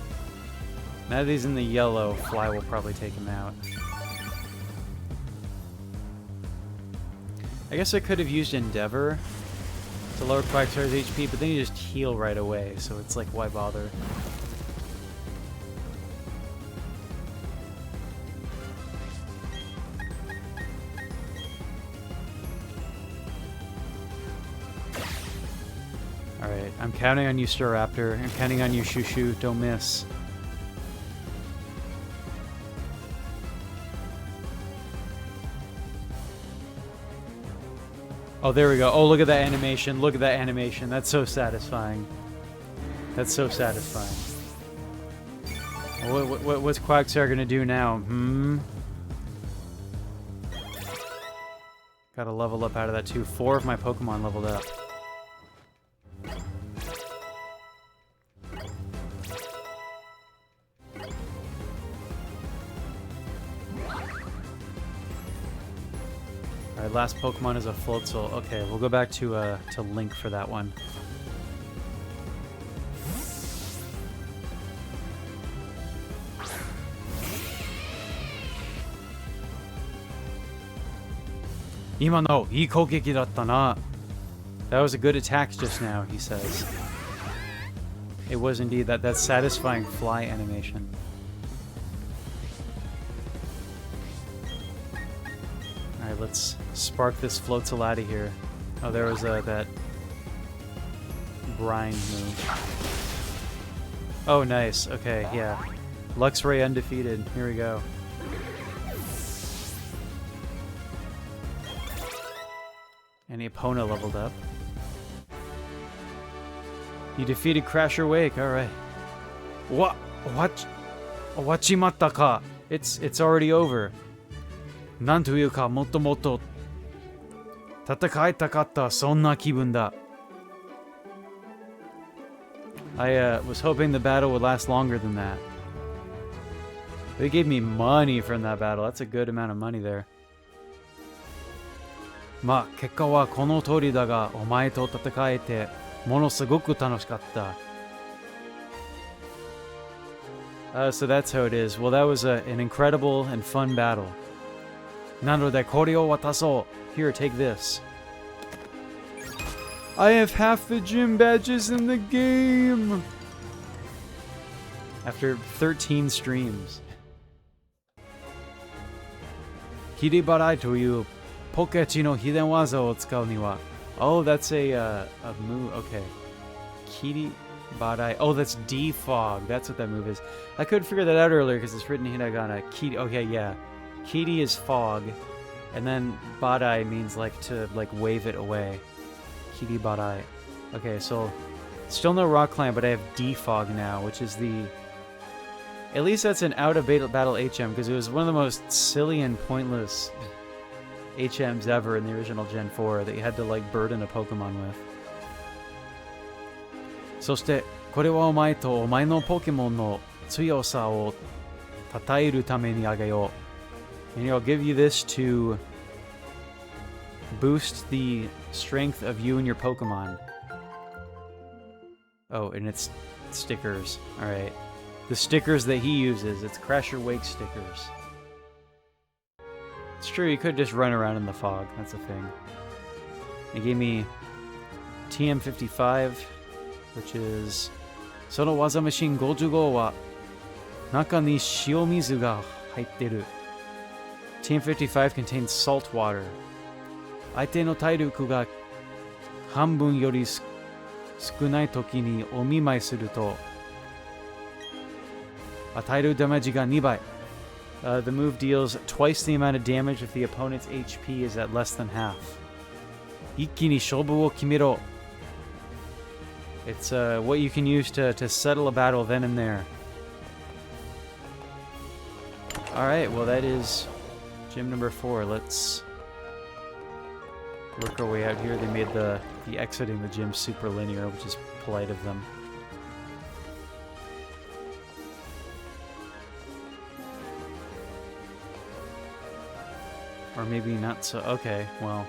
Now that he's in the yellow, Fly will probably take him out. I guess I could have used Endeavor to lower Quagsire's HP, but then you just heal right away, so it's like, why bother? Alright, I'm counting on you, Staraptor. I'm counting on you, Shushu. Don't miss. Oh, there we go. Oh, look at that animation. Look at that animation. That's so satisfying. That's so satisfying. What's Quagsire gonna do now? Gotta level up out of that too. 4 of my Pokemon leveled up. Alright, last Pokemon is a Floatzel. Okay, we'll go back to Link for that one. Imano, ii kougeki datta na. That was a good attack just now, he says. It was indeed that satisfying fly animation. Alright, let's spark this Floatzel out of here. Oh, there was that brine move. Oh, nice. Okay, yeah. Luxray undefeated. Here we go. And Epona leveled up. You defeated Crasher Wake, alright. What? Wachimatta ka? It's already over. Nan to iu ka, motto motto tatakaita katta, sonna kibun da. I was hoping the battle would last longer than that. They gave me money from that battle. That's a good amount of money there. Ma, kekka wa kono tori da ga, omae to tatakaete monosugoku tanoshikatta. So that's how it is. Well, that was an incredible and fun battle. Nanode kore o watasou. Here, take this. I have half the gym badges in the game! After 13 streams. Kiribarai to you. Pokechi no hiden waza o tsukau ni wa. Oh, that's a move. Okay. Kiribarai. Oh, that's defog. That's what that move is. I couldn't figure that out earlier because it's written hiragana. Kiri. Okay, yeah. Kiri is fog. And then Badai means like to wave it away. Kiri Badai. Okay, so still no Rock Climb, but I have Defog now, which is the... At least that's an out-of-battle HM, because it was one of the most silly and pointless HMs ever in the original Gen 4 that you had to burden a Pokemon with. そして、これはお前とお前のポケモンの強さを称えるためにあげよう。And I'll give you this to boost the strength of you and your Pokemon. Oh, and it's stickers. Alright. The stickers that he uses. It's Crasher Wake stickers. It's true, you could just run around in the fog. That's the thing. They gave me TM55, which is... Sono waza machine 55 wa naka ni shiomizu ga haitteru. TM55 contains salt water. Aite no tairuku ga hanbun yori sukunai toki ni omimai suru to ataeru damage ga 2 bai. The move deals twice the amount of damage if the opponent's HP is at less than half. Ikki ni shobu wo kimiro. It's what you can use to settle a battle then and there. Alright, well that is gym number 4. Let's work our way out here. They made the exiting the gym super linear, which is polite of them. Or maybe not so... Okay, well...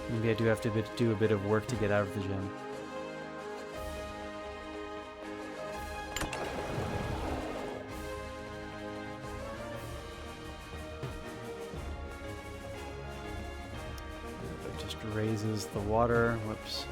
Maybe I do have to do a bit of work to get out of the gym. That just raises the water. Whoops.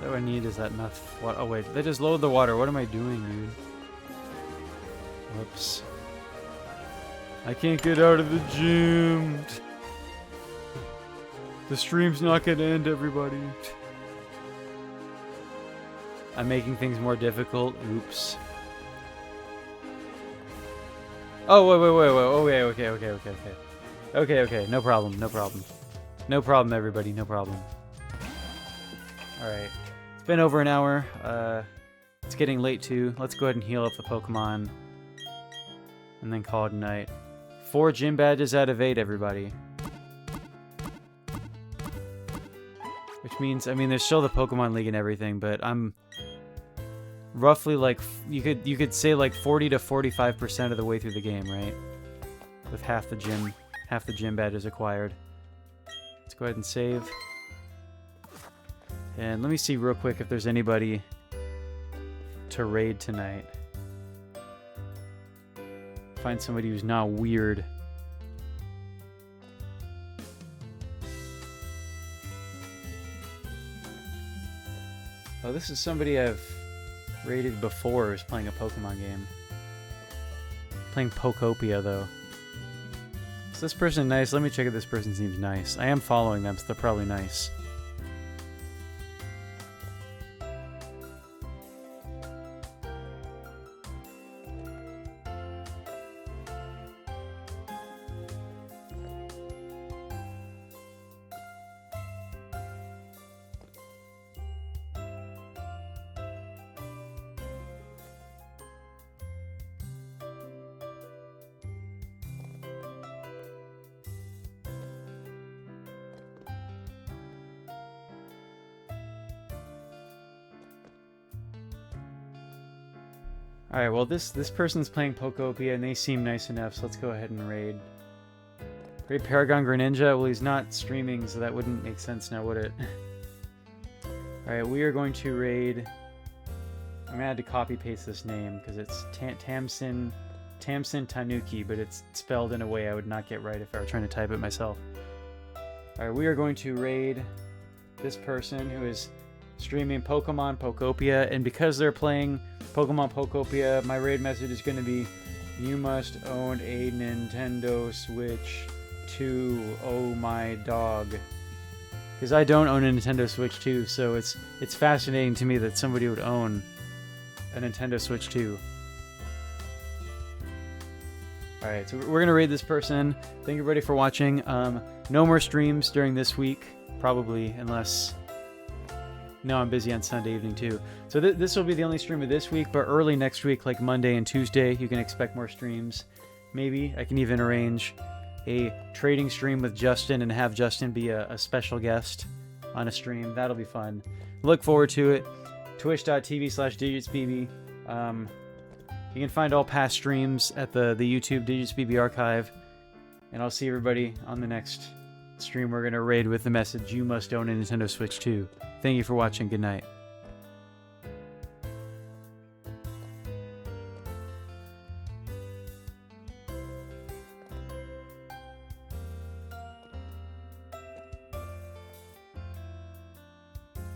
What I need is that enough water. Oh wait, they just lowered the water. What am I doing, dude? Whoops. I can't get out of the gym. The stream's not gonna end, everybody. I'm making things more difficult. Oops. Oh, wait. Oh, okay. Okay. No problem. No problem, everybody. No problem. Alright. It's been over an hour. It's getting late too. Let's go ahead and heal up the Pokemon. And then call it a night. 4 gym badges out of 8, everybody. Which means, I mean, there's still the Pokemon League and everything, but I'm roughly like, you could say like 40 to 45% of the way through the game, right? With half the gym badges acquired. Let's go ahead and save. And let me see real quick if there's anybody to raid tonight. Find somebody who's not weird. Oh, this is somebody I've raided before who's playing a Pokemon game. Playing Pokopia, though. Is this person nice? Let me check if this person seems nice. I am following them, so they're probably nice. Alright, well this person's playing Pokopia and they seem nice enough, so let's go ahead and raid. Raid Paragon Greninja? Well, he's not streaming, so that wouldn't make sense now, would it? Alright, we are going to raid... I'm gonna have to copy-paste this name, because it's Tamsin Tanuki, but it's spelled in a way I would not get right if I were trying to type it myself. Alright, we are going to raid this person who is streaming Pokemon Pokopia, and because they're playing Pokemon Pokopia, my raid message is going to be, you must own a Nintendo Switch 2, oh my dog. Because I don't own a Nintendo Switch 2, so it's fascinating to me that somebody would own a Nintendo Switch 2. Alright, so we're going to raid this person. Thank you everybody for watching. No more streams during this week, probably, unless... No, I'm busy on Sunday evening too. So this will be the only stream of this week, but early next week, like Monday and Tuesday, you can expect more streams. Maybe I can even arrange a trading stream with Justin and have Justin be a special guest on a stream. That'll be fun. Look forward to it. Twitch.tv/DigitsBB. You can find all past streams at the YouTube DigisBB archive. And I'll see everybody on the next stream. We're going to raid with the message, you must own a Nintendo Switch 2. Thank you for watching. Good night.